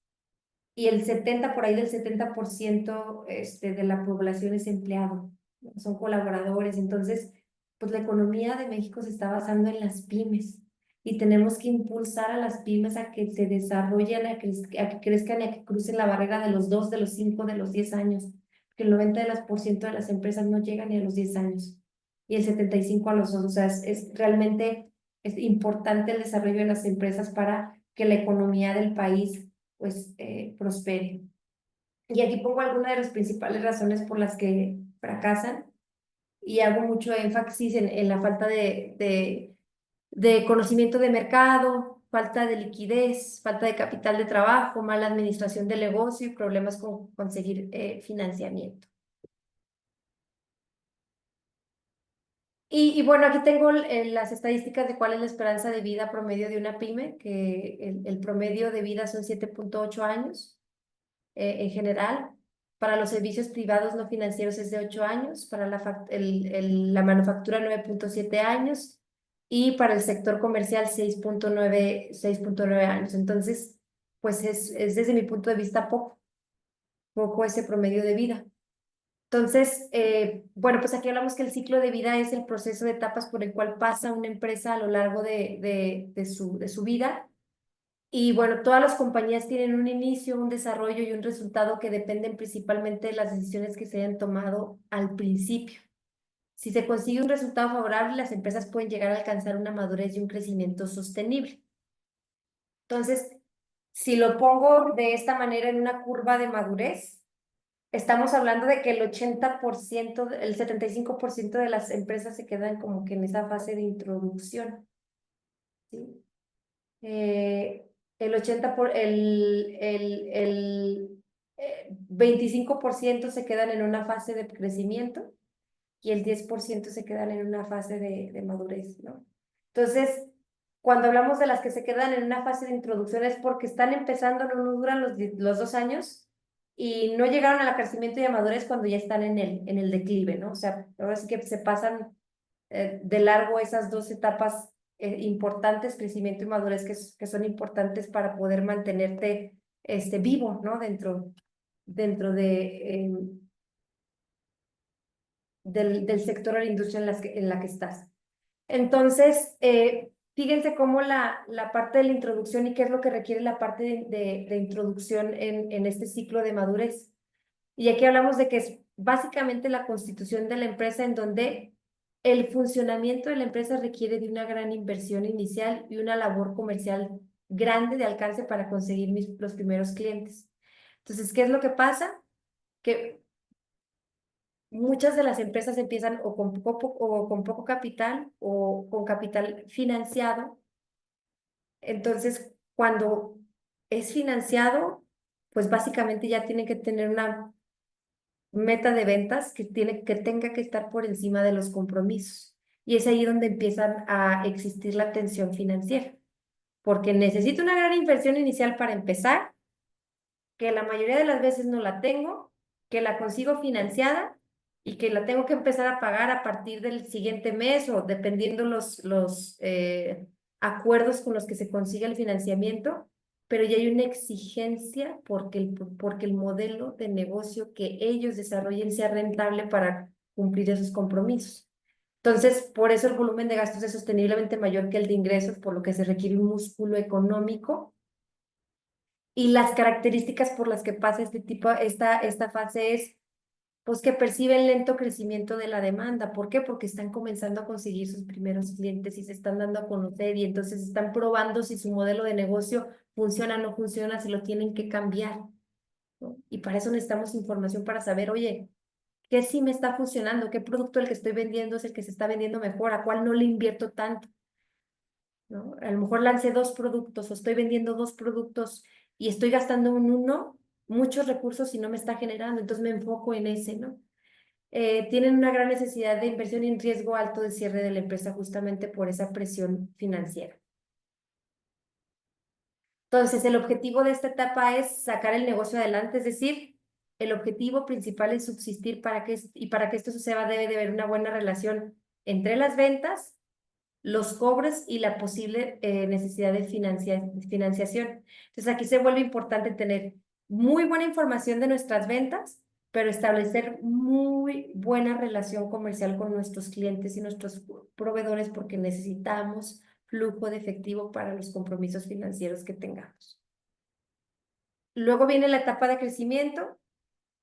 Y el 70, por ahí del 70% de la población es empleado, son colaboradores. Entonces, pues la economía de México se está basando en las pymes y tenemos que impulsar a las pymes a que se desarrollen, a que crezcan y a que crucen la barrera de los 2, de los 5, de los 10 años, porque el 90% de las empresas no llegan ni a los 10 años y el 75% a los 2. O sea, realmente es importante el desarrollo de las empresas para que la economía del país pues prospere. Y aquí pongo algunas de las principales razones por las que fracasan y hago mucho énfasis en la falta de conocimiento de mercado, falta de liquidez, falta de capital de trabajo, mala administración del negocio y problemas con conseguir financiamiento. Y bueno, aquí tengo las estadísticas de cuál es la esperanza de vida promedio de una pyme, que el promedio de vida son 7.8 años. En general. Para los servicios privados no financieros es de 8 años, para la manufactura 9.7 años y para el sector comercial 6.9 años. Entonces, pues es desde mi punto de vista poco ese promedio de vida. Entonces, bueno, pues aquí hablamos que el ciclo de vida es el proceso de etapas por el cual pasa una empresa a lo largo de su vida. Y bueno, todas las compañías tienen un inicio, un desarrollo y un resultado que dependen principalmente de las decisiones que se hayan tomado al principio. Si se consigue un resultado favorable, las empresas pueden llegar a alcanzar una madurez y un crecimiento sostenible. Entonces, si lo pongo de esta manera en una curva de madurez, estamos hablando de que el 80%, el 75% de las empresas se quedan como que en esa fase de introducción, ¿sí? El 25% se quedan en una fase de crecimiento y el 10% se quedan en una fase de madurez, ¿no? Entonces, cuando hablamos de las que se quedan en una fase de introducción es porque están empezando, no duran los 2 años y no llegaron al crecimiento y a madurez cuando ya están en el declive, ¿no? O sea, ahora sí que se pasan de largo esas 2 etapas importantes, crecimiento y madurez, que son importantes para poder mantenerte vivo, ¿no? Dentro del sector o la industria en la que estás. Entonces, fíjense cómo la parte de la introducción y qué es lo que requiere la parte de introducción en este ciclo de madurez. Y aquí hablamos de que es básicamente la constitución de la empresa en donde el funcionamiento de la empresa requiere de una gran inversión inicial y una labor comercial grande de alcance para conseguir los primeros clientes. Entonces, ¿qué es lo que pasa? Que muchas de las empresas empiezan o con poco capital o con capital financiado. Entonces, cuando es financiado, pues básicamente ya tienen que tener una meta de ventas que tenga que estar por encima de los compromisos. Y es ahí donde empiezan a existir la tensión financiera. porque necesito una gran inversión inicial para empezar, que la mayoría de las veces no la tengo, que la consigo financiada y que la tengo que empezar a pagar a partir del siguiente mes o dependiendo los acuerdos con los que se consiga el financiamiento, pero ya hay una exigencia porque el modelo de negocio que ellos desarrollen sea rentable para cumplir esos compromisos. Entonces, por eso el volumen de gastos es sosteniblemente mayor que el de ingresos, por lo que se requiere un músculo económico. Y las características por las que pasa esta fase es, pues, que perciben lento crecimiento de la demanda. ¿Por qué? Porque están comenzando a conseguir sus primeros clientes y se están dando a conocer y entonces están probando si su modelo de negocio funciona o no funciona, si lo tienen que cambiar, ¿no? Y para eso necesitamos información para saber, oye, ¿qué sí me está funcionando? ¿Qué producto el que estoy vendiendo es el que se está vendiendo mejor? ¿A cuál no le invierto tanto? ¿No? A lo mejor lancé 2 productos o estoy vendiendo 2 productos y estoy gastando en uno muchos recursos y no me está generando, entonces me enfoco en ese, ¿no? Tienen una gran necesidad de inversión y en riesgo alto de cierre de la empresa justamente por esa presión financiera. Entonces, el objetivo de esta etapa es sacar el negocio adelante, es decir, el objetivo principal es subsistir y para que esto suceda debe de haber una buena relación entre las ventas, los cobros y la posible necesidad de financiación. Entonces, aquí se vuelve importante tener muy buena información de nuestras ventas, pero establecer muy buena relación comercial con nuestros clientes y nuestros proveedores porque necesitamos flujo de efectivo para los compromisos financieros que tengamos. Luego viene la etapa de crecimiento,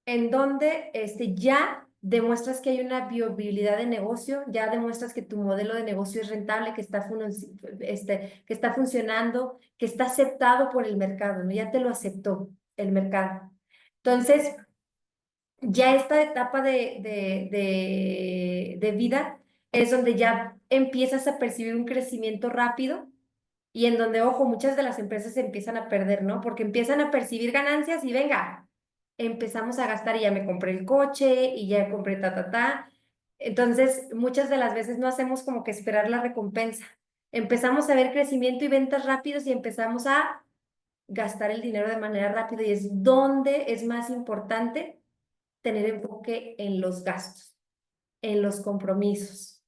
en donde ya demuestras que hay una viabilidad de negocio, ya demuestras que tu modelo de negocio es rentable, que está funcionando, que está aceptado por el mercado, ¿no? Ya te lo aceptó el mercado. Entonces, ya esta etapa de vida es donde ya empiezas a percibir un crecimiento rápido y en donde, ojo, muchas de las empresas se empiezan a perder, ¿no? Porque empiezan a percibir ganancias y venga, empezamos a gastar y ya me compré el coche y ya compré ta. Entonces, muchas de las veces no hacemos como que esperar la recompensa. Empezamos a ver crecimiento y ventas rápidos y empezamos a gastar el dinero de manera rápida y es donde es más importante tener enfoque en los gastos, en los compromisos,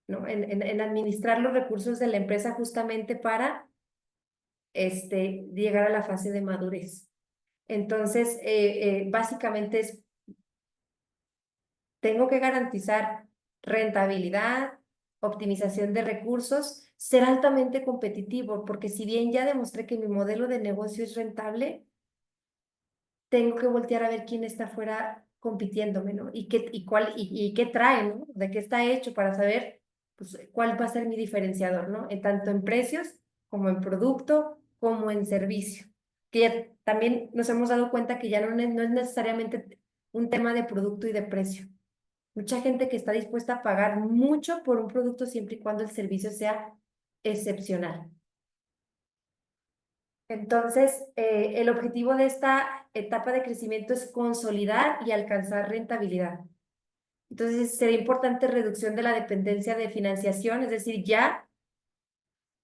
¿no? En administrar los recursos de la empresa justamente para llegar a la fase de madurez. Entonces, básicamente tengo que garantizar rentabilidad, optimización de recursos, ser altamente competitivo, porque si bien ya demostré que mi modelo de negocio es rentable, tengo que voltear a ver quién está afuera compitiéndome, ¿no? Y qué trae, ¿no? De qué está hecho para saber, pues, cuál va a ser mi diferenciador, ¿no? Tanto en precios como en producto, como en servicio. Que ya también nos hemos dado cuenta que ya no es necesariamente un tema de producto y de precio. Mucha gente que está dispuesta a pagar mucho por un producto siempre y cuando el servicio sea excepcional. Entonces, el objetivo de esta etapa de crecimiento es consolidar y alcanzar rentabilidad. Entonces, sería importante reducción de la dependencia de financiación, es decir, ya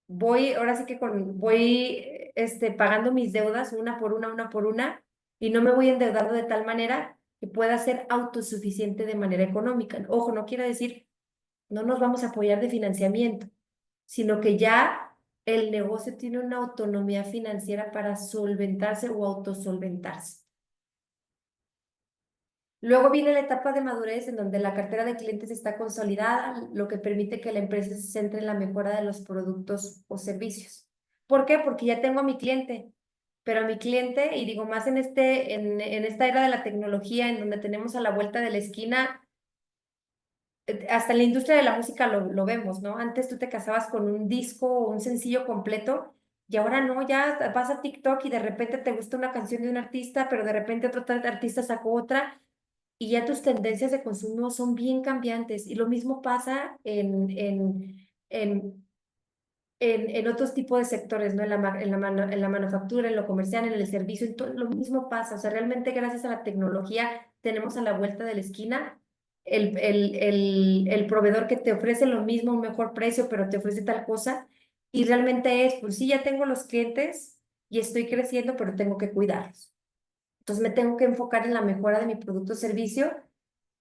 ahora sí que voy pagando mis deudas una por una, y no me voy endeudando de tal manera que pueda ser autosuficiente de manera económica. Ojo, no quiere decir no nos vamos a apoyar de financiamiento, sino que ya el negocio tiene una autonomía financiera para solventarse o autosolventarse. Luego viene la etapa de madurez en donde la cartera de clientes está consolidada, lo que permite que la empresa se centre en la mejora de los productos o servicios. ¿Por qué? Porque ya tengo a mi cliente, pero a mi cliente, y digo más en esta era de la tecnología, en donde tenemos a la vuelta de la esquina hasta en la industria de la música lo vemos, ¿no? Antes tú te casabas con un disco o un sencillo completo y ahora no, ya vas a TikTok y de repente te gusta una canción de un artista, pero de repente otro artista sacó otra y ya tus tendencias de consumo son bien cambiantes. Y lo mismo pasa en otros tipos de sectores, ¿no? En la manufactura, en lo comercial, en el servicio, lo mismo pasa. O sea, realmente gracias a la tecnología tenemos a la vuelta de la esquina el proveedor que te ofrece lo mismo, un mejor precio, pero te ofrece tal cosa. Y realmente es, pues sí, ya tengo los clientes y estoy creciendo, pero tengo que cuidarlos. Entonces me tengo que enfocar en la mejora de mi producto o servicio,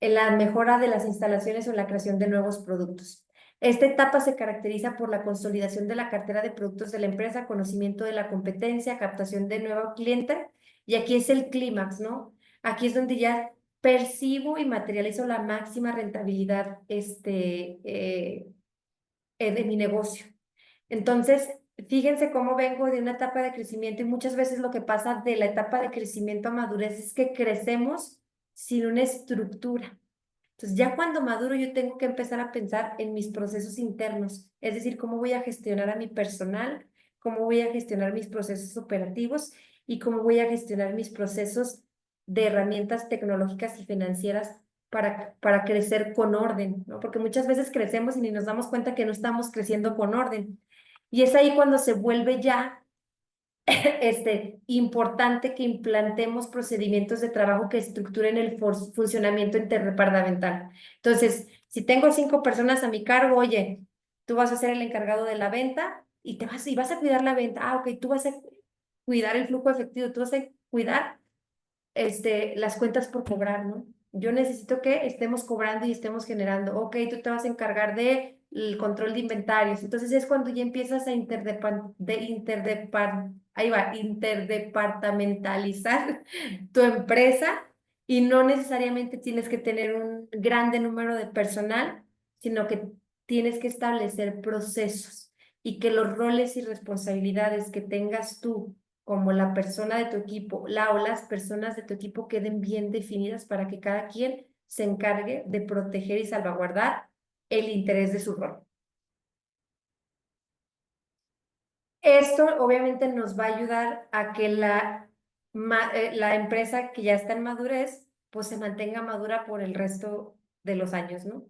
en la mejora de las instalaciones o en la creación de nuevos productos. Esta etapa se caracteriza por la consolidación de la cartera de productos de la empresa, conocimiento de la competencia, captación de nuevo cliente, y aquí es el clímax, ¿no? Aquí es donde ya percibo y materializo la máxima rentabilidad de mi negocio. Entonces, fíjense cómo vengo de una etapa de crecimiento y muchas veces lo que pasa de la etapa de crecimiento a madurez es que crecemos sin una estructura. Entonces, ya cuando maduro, yo tengo que empezar a pensar en mis procesos internos, es decir, cómo voy a gestionar a mi personal, cómo voy a gestionar mis procesos operativos y cómo voy a gestionar mis procesos de herramientas tecnológicas y financieras para crecer con orden, ¿no? Porque muchas veces crecemos y ni nos damos cuenta que no estamos creciendo con orden. Y es ahí cuando se vuelve ya importante que implantemos procedimientos de trabajo que estructuren el funcionamiento interdepartamental. Entonces, si tengo 5 personas a mi cargo, oye, tú vas a ser el encargado de la venta y vas a cuidar la venta. Ah, ok, tú vas a cuidar el flujo efectivo, tú vas a cuidar las cuentas por cobrar, ¿no? Yo necesito que estemos cobrando y estemos generando. Ok, tú te vas a encargar de el control de inventarios. Entonces es cuando ya empiezas a interdepartamentalizar tu empresa y no necesariamente tienes que tener un grande número de personal, sino que tienes que establecer procesos y que los roles y responsabilidades que tengas tú como la persona de tu equipo, o las personas de tu equipo queden bien definidas para que cada quien se encargue de proteger y salvaguardar el interés de su rol. Esto obviamente nos va a ayudar a que la empresa que ya está en madurez, pues se mantenga madura por el resto de los años, ¿no?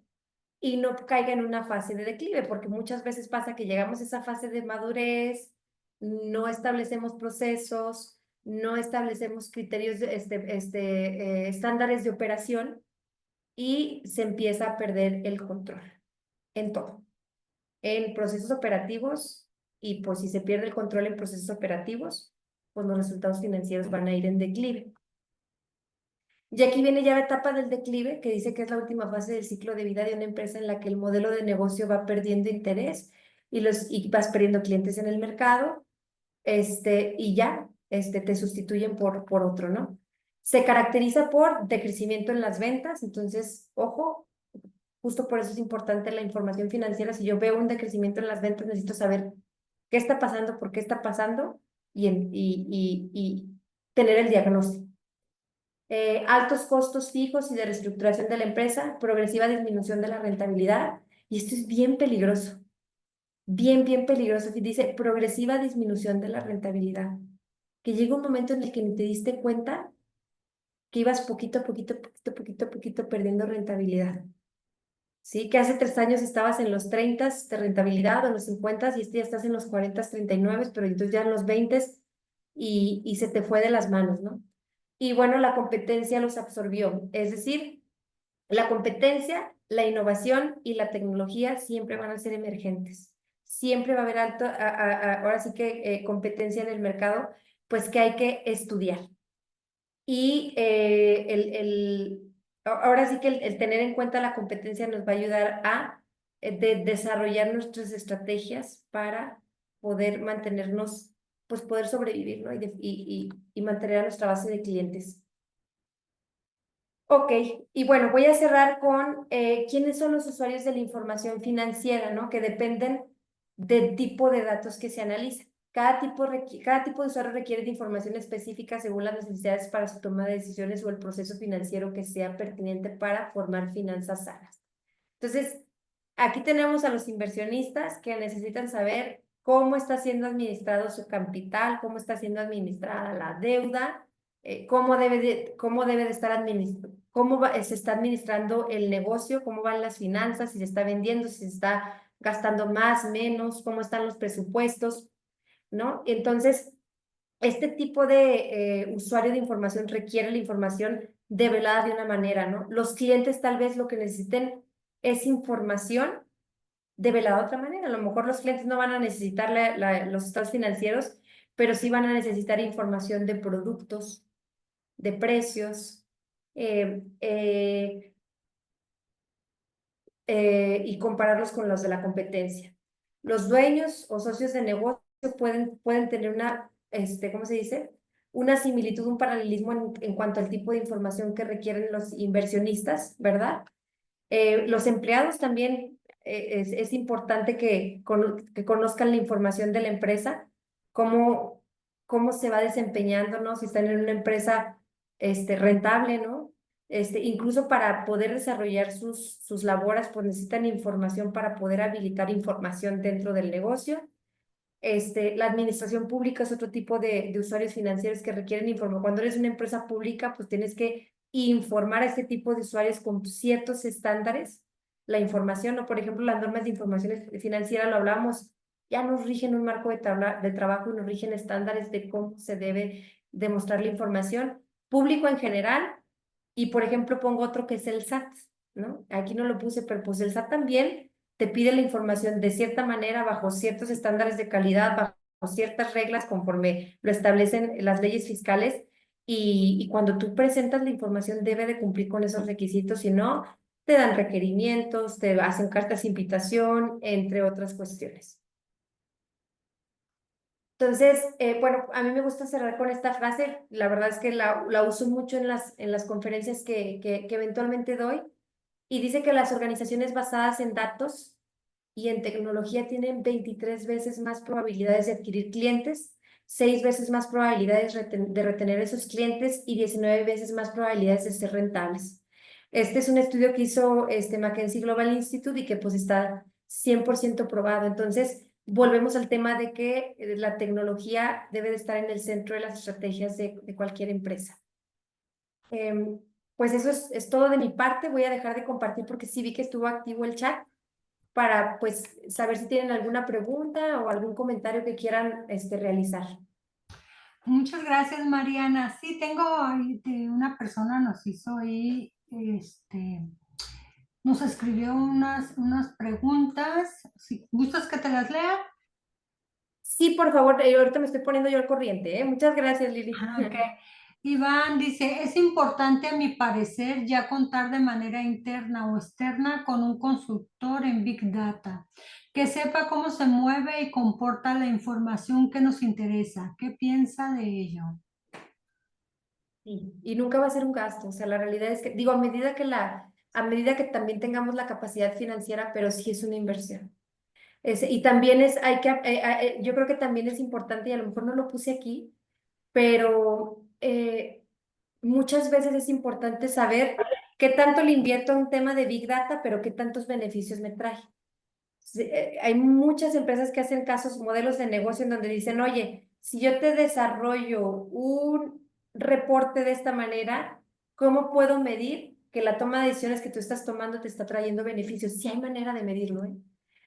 Y no caiga en una fase de declive, porque muchas veces pasa que llegamos a esa fase de madurez, no establecemos procesos, no establecemos criterios, estándares de operación y se empieza a perder el control en todo, en procesos operativos y pues si se pierde el control en procesos operativos, pues los resultados financieros van a ir en declive. Y aquí viene ya la etapa del declive, que dice que es la última fase del ciclo de vida de una empresa en la que el modelo de negocio va perdiendo interés y vas perdiendo clientes en el mercado, y ya te sustituyen por otro, ¿no? Se caracteriza por decrecimiento en las ventas, entonces, ojo, justo por eso es importante la información financiera. Si yo veo un decrecimiento en las ventas, necesito saber qué está pasando, por qué está pasando y tener el diagnóstico. Altos costos fijos y de reestructuración de la empresa, progresiva disminución de la rentabilidad, y esto es bien peligroso, bien peligroso, que dice progresiva disminución de la rentabilidad, que llega un momento en el que ni te diste cuenta que ibas poquito perdiendo rentabilidad, ¿sí? Que hace 3 años estabas en los 30 de rentabilidad o en los 50 y ya estás en los 40, 39, pero entonces ya en los 20 y se te fue de las manos, ¿no? Y bueno, la competencia los absorbió. Es decir, la competencia, la innovación y la tecnología siempre van a ser emergentes. Siempre va a haber ahora sí que competencia en el mercado, pues que hay que estudiar. Y ahora sí que el tener en cuenta la competencia nos va a ayudar a desarrollar nuestras estrategias para poder mantenernos, pues poder sobrevivir, ¿no? Y mantener a nuestra base de clientes. Ok, y bueno, voy a cerrar con quiénes son los usuarios de la información financiera, ¿no? Que dependen del tipo de datos que se analizan. Cada tipo de usuario requiere de información específica según las necesidades para su toma de decisiones o el proceso financiero que sea pertinente para formar finanzas sanas. Entonces, aquí tenemos a los inversionistas que necesitan saber cómo está siendo administrado su capital, cómo está siendo administrada la deuda, cómo debe de estar administrado, se está administrando el negocio, cómo van las finanzas, si se está vendiendo, si se está gastando más, menos, cómo están los presupuestos, ¿no? Entonces, este tipo de usuario de información requiere la información develada de una manera, ¿no? Los clientes tal vez lo que necesiten es información develada de otra manera. A lo mejor los clientes no van a necesitar los estados financieros, pero sí van a necesitar información de productos, de precios, eh, eh, y compararlos con los de la competencia. Los dueños o socios de negocio pueden tener una, ¿cómo se dice? Una similitud, un paralelismo en cuanto al tipo de información que requieren los inversionistas, ¿verdad? Los empleados también es importante que conozcan la información de la empresa, cómo se va desempeñando, ¿no? Si están en una empresa rentable, ¿no? Incluso para poder desarrollar sus labores, pues necesitan información para poder habilitar información dentro del negocio. La administración pública es otro tipo de usuarios financieros que requieren información. Cuando eres una empresa pública, pues tienes que informar a este tipo de usuarios con ciertos estándares la información, ¿no? Por ejemplo, las normas de información financiera, lo hablamos, ya nos rigen un marco de trabajo y nos rigen estándares de cómo se debe demostrar la información público en general. Y, por ejemplo, pongo otro que es el SAT, ¿no? Aquí no lo puse, pero pues el SAT también te pide la información de cierta manera, bajo ciertos estándares de calidad, bajo ciertas reglas conforme lo establecen las leyes fiscales, y cuando tú presentas la información debe de cumplir con esos requisitos, si no, te dan requerimientos, te hacen cartas de invitación, entre otras cuestiones. Entonces, bueno, a mí me gusta cerrar con esta frase, la verdad es que la uso mucho en las conferencias que eventualmente doy, y dice que las organizaciones basadas en datos y en tecnología tienen 23 veces más probabilidades de adquirir clientes, 6 veces más probabilidades de retener esos clientes y 19 veces más probabilidades de ser rentables. Este es un estudio que hizo McKinsey Global Institute y que pues está 100% probado. Entonces, volvemos al tema de que la tecnología debe de estar en el centro de las estrategias de cualquier empresa. Pues eso es todo de mi parte. Voy a dejar de compartir porque sí vi que estuvo activo el chat, para pues saber si tienen alguna pregunta o algún comentario que quieran realizar. Muchas gracias, Mariana. Sí, tengo ahí una persona nos hizo ahí, nos escribió unas preguntas. Si gustas que te las lea. Sí, por favor, ahorita me estoy poniendo yo al corriente, ¿eh? Muchas gracias, Lili. Ok. Iván dice, es importante a mi parecer ya contar de manera interna o externa con un consultor en Big Data, que sepa cómo se mueve y comporta la información que nos interesa. ¿Qué piensa de ello? Sí, y nunca va a ser un gasto, o sea, la realidad es que, digo, a medida que también tengamos la capacidad financiera, pero sí es una inversión. Y también yo creo que también es importante, y a lo mejor no lo puse aquí, pero muchas veces es importante saber qué tanto le invierto a un tema de Big Data, pero qué tantos beneficios me trae. Sí, hay muchas empresas que hacen modelos de negocio en donde dicen, oye, si yo te desarrollo un reporte de esta manera, ¿cómo puedo medir que la toma de decisiones que tú estás tomando te está trayendo beneficios? Sí hay manera de medirlo, ¿eh?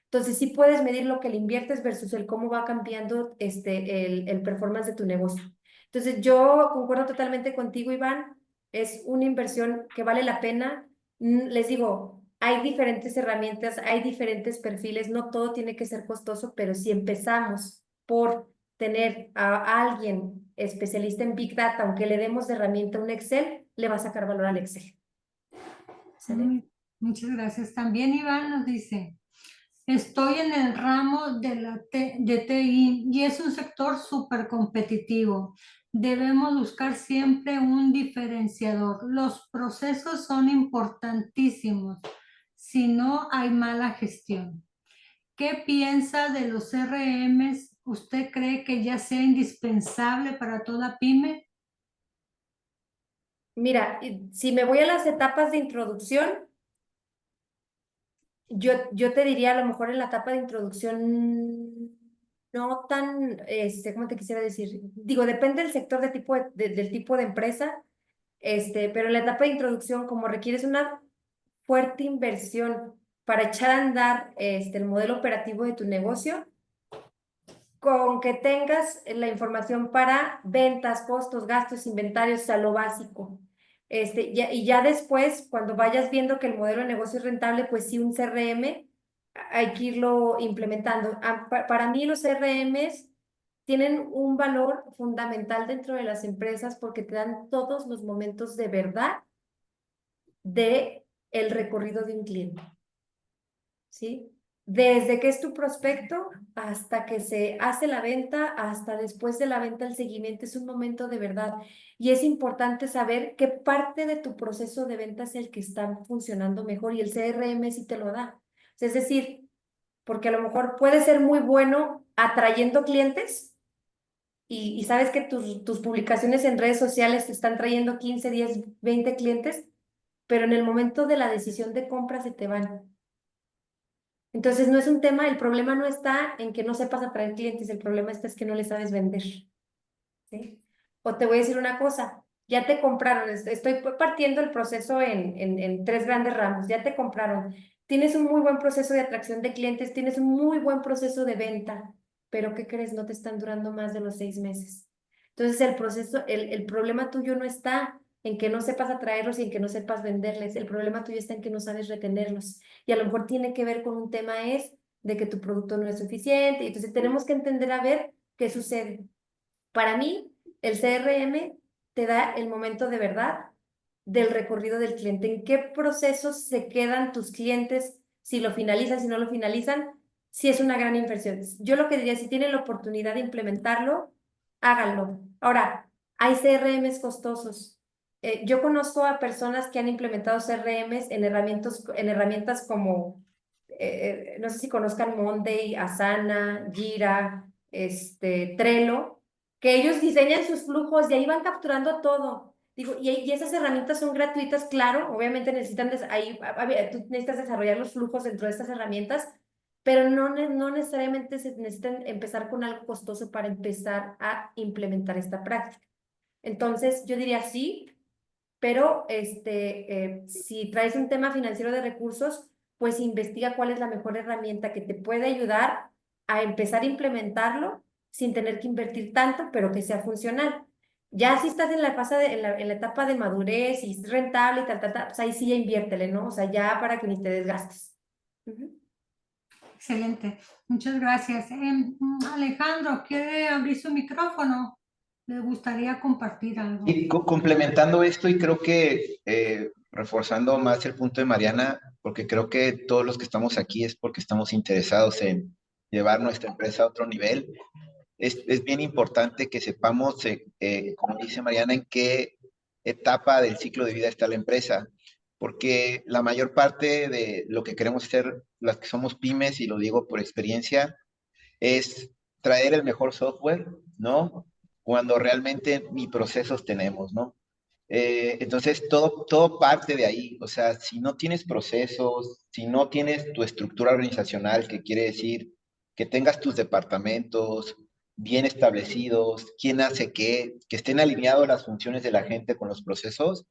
Entonces sí puedes medir lo que le inviertes versus el cómo va cambiando el performance de tu negocio. Entonces yo concuerdo totalmente contigo, Iván, es una inversión que vale la pena. Les digo, hay diferentes herramientas, hay diferentes perfiles, no todo tiene que ser costoso, pero si empezamos por tener a alguien especialista en Big Data, aunque le demos de herramienta un Excel, le va a sacar valor al Excel. ¿Sale? Muchas gracias. También Iván nos dice, estoy en el ramo de TI y es un sector súper competitivo. Debemos buscar siempre un diferenciador. Los procesos son importantísimos. Si no, hay mala gestión. ¿Qué piensa de los CRMs? ¿Usted cree que ya sea indispensable para toda pyme? Mira, si me voy a las etapas de introducción, yo te diría a lo mejor en la etapa de introducción no tan, ¿cómo te quisiera decir? Digo, depende del sector del tipo de empresa, pero en la etapa de introducción, como requieres una fuerte inversión para echar a andar el modelo operativo de tu negocio, con que tengas la información para ventas, costos, gastos, inventarios, o sea, lo básico. Y ya después, cuando vayas viendo que el modelo de negocio es rentable, pues sí, un CRM hay que irlo implementando. Para mí los CRMs tienen un valor fundamental dentro de las empresas porque te dan todos los momentos de verdad de el recorrido de un cliente, ¿sí? Desde que es tu prospecto hasta que se hace la venta, hasta después de la venta, el seguimiento es un momento de verdad. Y es importante saber qué parte de tu proceso de venta es el que está funcionando mejor y el CRM sí te lo da. Es decir, porque a lo mejor puede ser muy bueno atrayendo clientes y sabes que tus publicaciones en redes sociales te están trayendo 15, 10, 20 clientes, pero en el momento de la decisión de compra se te van. Entonces no es un tema, el problema no está en que no sepas atraer clientes, el problema es que no les sabes vender, ¿sí? O te voy a decir una cosa, ya te compraron, estoy partiendo el proceso en tres grandes ramos, ya te compraron, tienes un muy buen proceso de atracción de clientes, tienes un muy buen proceso de venta, pero ¿qué crees? No te están durando más de los 6 meses. Entonces el proceso, el problema tuyo no está en que no sepas atraerlos y en que no sepas venderles, el problema tuyo está en que no sabes retenerlos. Y a lo mejor tiene que ver con un tema es de que tu producto no es suficiente, y entonces tenemos que entender a ver qué sucede. Para mí, el CRM te da el momento de verdad del recorrido del cliente. ¿En qué procesos se quedan tus clientes? Si lo finalizan, si no lo finalizan, si es una gran inversión. Yo lo que diría, si tienen la oportunidad de implementarlo, háganlo. Ahora, hay CRMs costosos. Yo conozco a personas que han implementado CRMs en herramientas como, no sé si conozcan Monday, Asana, Jira, Trello, que ellos diseñan sus flujos y ahí van capturando todo. Digo, y esas herramientas son gratuitas, claro, obviamente necesitan, tú necesitas desarrollar los flujos dentro de estas herramientas, pero no necesariamente se necesitan empezar con algo costoso para empezar a implementar esta práctica. Entonces, yo diría sí, pero si traes un tema financiero de recursos, pues investiga cuál es la mejor herramienta que te puede ayudar a empezar a implementarlo sin tener que invertir tanto, pero que sea funcional. Ya si estás en la fase en la etapa de madurez y es rentable y tal, pues ahí sí ya inviértele, ¿no? O sea, ya para que ni te desgastes. Excelente, muchas gracias. Alejandro, ¿quiere abrir su micrófono? ¿Le gustaría compartir algo? Y complementando esto, y creo que reforzando más el punto de Mariana, porque creo que todos los que estamos aquí es porque estamos interesados en llevar nuestra empresa a otro nivel. Es bien importante que sepamos, como dice Mariana, en qué etapa del ciclo de vida está la empresa, porque la mayor parte de lo que queremos hacer, las que somos pymes, y lo digo por experiencia, es traer el mejor software, ¿no? Cuando realmente ni procesos tenemos, ¿no? Entonces, todo parte de ahí. O sea, si no tienes procesos, si no tienes tu estructura organizacional, que quiere decir que tengas tus departamentos bien establecidos, quién hace qué, que estén alineados las funciones de la gente con los procesos,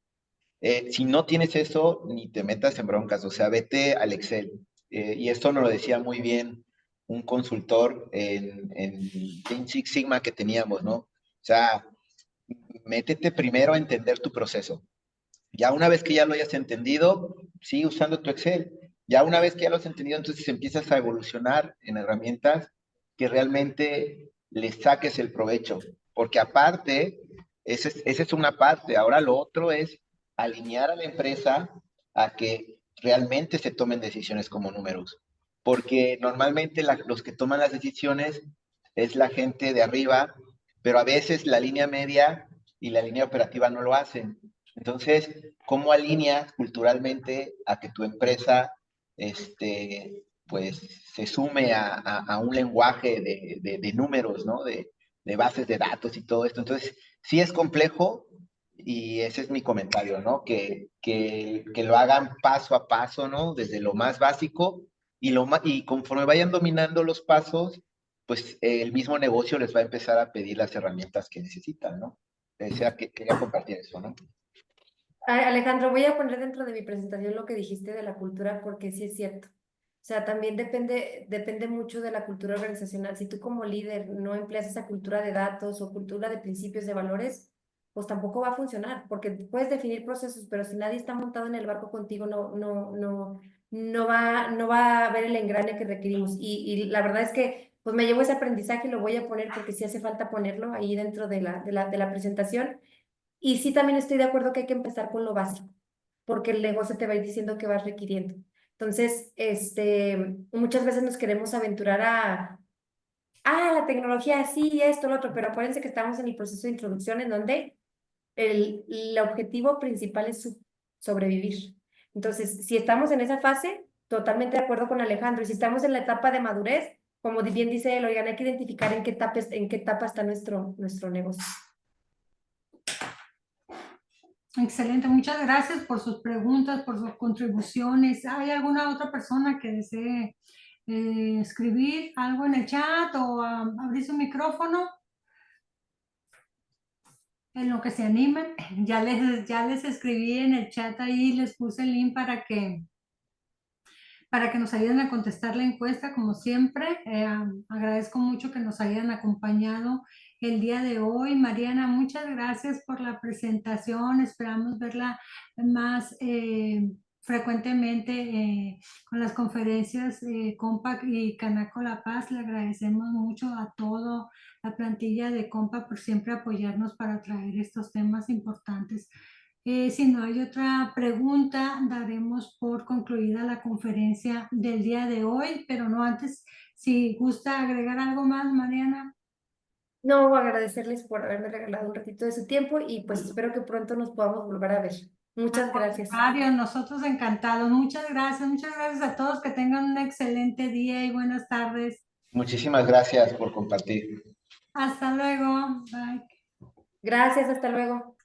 si no tienes eso, ni te metas en broncas, o sea, vete al Excel. Y esto nos lo decía muy bien un consultor en Lean Six Sigma que teníamos, ¿no? O sea, métete primero a entender tu proceso. Ya una vez que ya lo hayas entendido, sigue usando tu Excel. Ya una vez que ya lo has entendido, entonces empiezas a evolucionar en herramientas que realmente le saques el provecho. Porque aparte, esa es una parte. Ahora lo otro es alinear a la empresa a que realmente se tomen decisiones como números. Porque normalmente los que toman las decisiones es la gente de arriba, pero a veces la línea media y la línea operativa no lo hacen. Entonces, ¿cómo alineas culturalmente a que tu empresa pues, se sume a un lenguaje de números, ¿no? De bases de datos y todo esto? Entonces, sí es complejo y ese es mi comentario, ¿no? Que lo hagan paso a paso, ¿no? Desde lo más básico y conforme vayan dominando los pasos, pues el mismo negocio les va a empezar a pedir las herramientas que necesitan, ¿no? Decía que quería compartir eso, ¿no? Alejandro, voy a poner dentro de mi presentación lo que dijiste de la cultura porque sí es cierto. O sea, también depende mucho de la cultura organizacional. Si tú como líder no empleas esa cultura de datos o cultura de principios, de valores, pues tampoco va a funcionar porque puedes definir procesos, pero si nadie está montado en el barco contigo, no va a haber el engrane que requerimos. Y la verdad es que pues me llevo ese aprendizaje y lo voy a poner porque sí hace falta ponerlo ahí dentro de la presentación. Y sí también estoy de acuerdo que hay que empezar con lo básico, porque el negocio te va a ir diciendo qué vas requiriendo. Entonces, muchas veces nos queremos aventurar la tecnología, sí, esto, lo otro, pero acuérdense que estamos en el proceso de introducción en donde el objetivo principal es sobrevivir. Entonces, si estamos en esa fase, totalmente de acuerdo con Alejandro, y si estamos en la etapa de madurez, como bien dice él, oigan, hay que identificar en qué etapa está nuestro negocio. Excelente, muchas gracias por sus preguntas, por sus contribuciones. ¿Hay alguna otra persona que desee escribir algo en el chat o abrir su micrófono? En lo que se animan, ya les escribí en el chat ahí, les puse el link para que nos ayuden a contestar la encuesta, como siempre. Agradezco mucho que nos hayan acompañado el día de hoy. Mariana, muchas gracias por la presentación. Esperamos verla más frecuentemente con las conferencias Compact y Canaco La Paz. Le agradecemos mucho a toda la plantilla de Compact por siempre apoyarnos para traer estos temas importantes. Si no hay otra pregunta, daremos por concluida la conferencia del día de hoy, pero no antes, si gusta agregar algo más, Mariana. No, agradecerles por haberme regalado un ratito de su tiempo y pues espero que pronto nos podamos volver a ver. Muchas gracias. Mario, nosotros encantados. Muchas gracias a todos. Que tengan un excelente día y buenas tardes. Muchísimas gracias por compartir. Hasta luego. Bye. Gracias, hasta luego.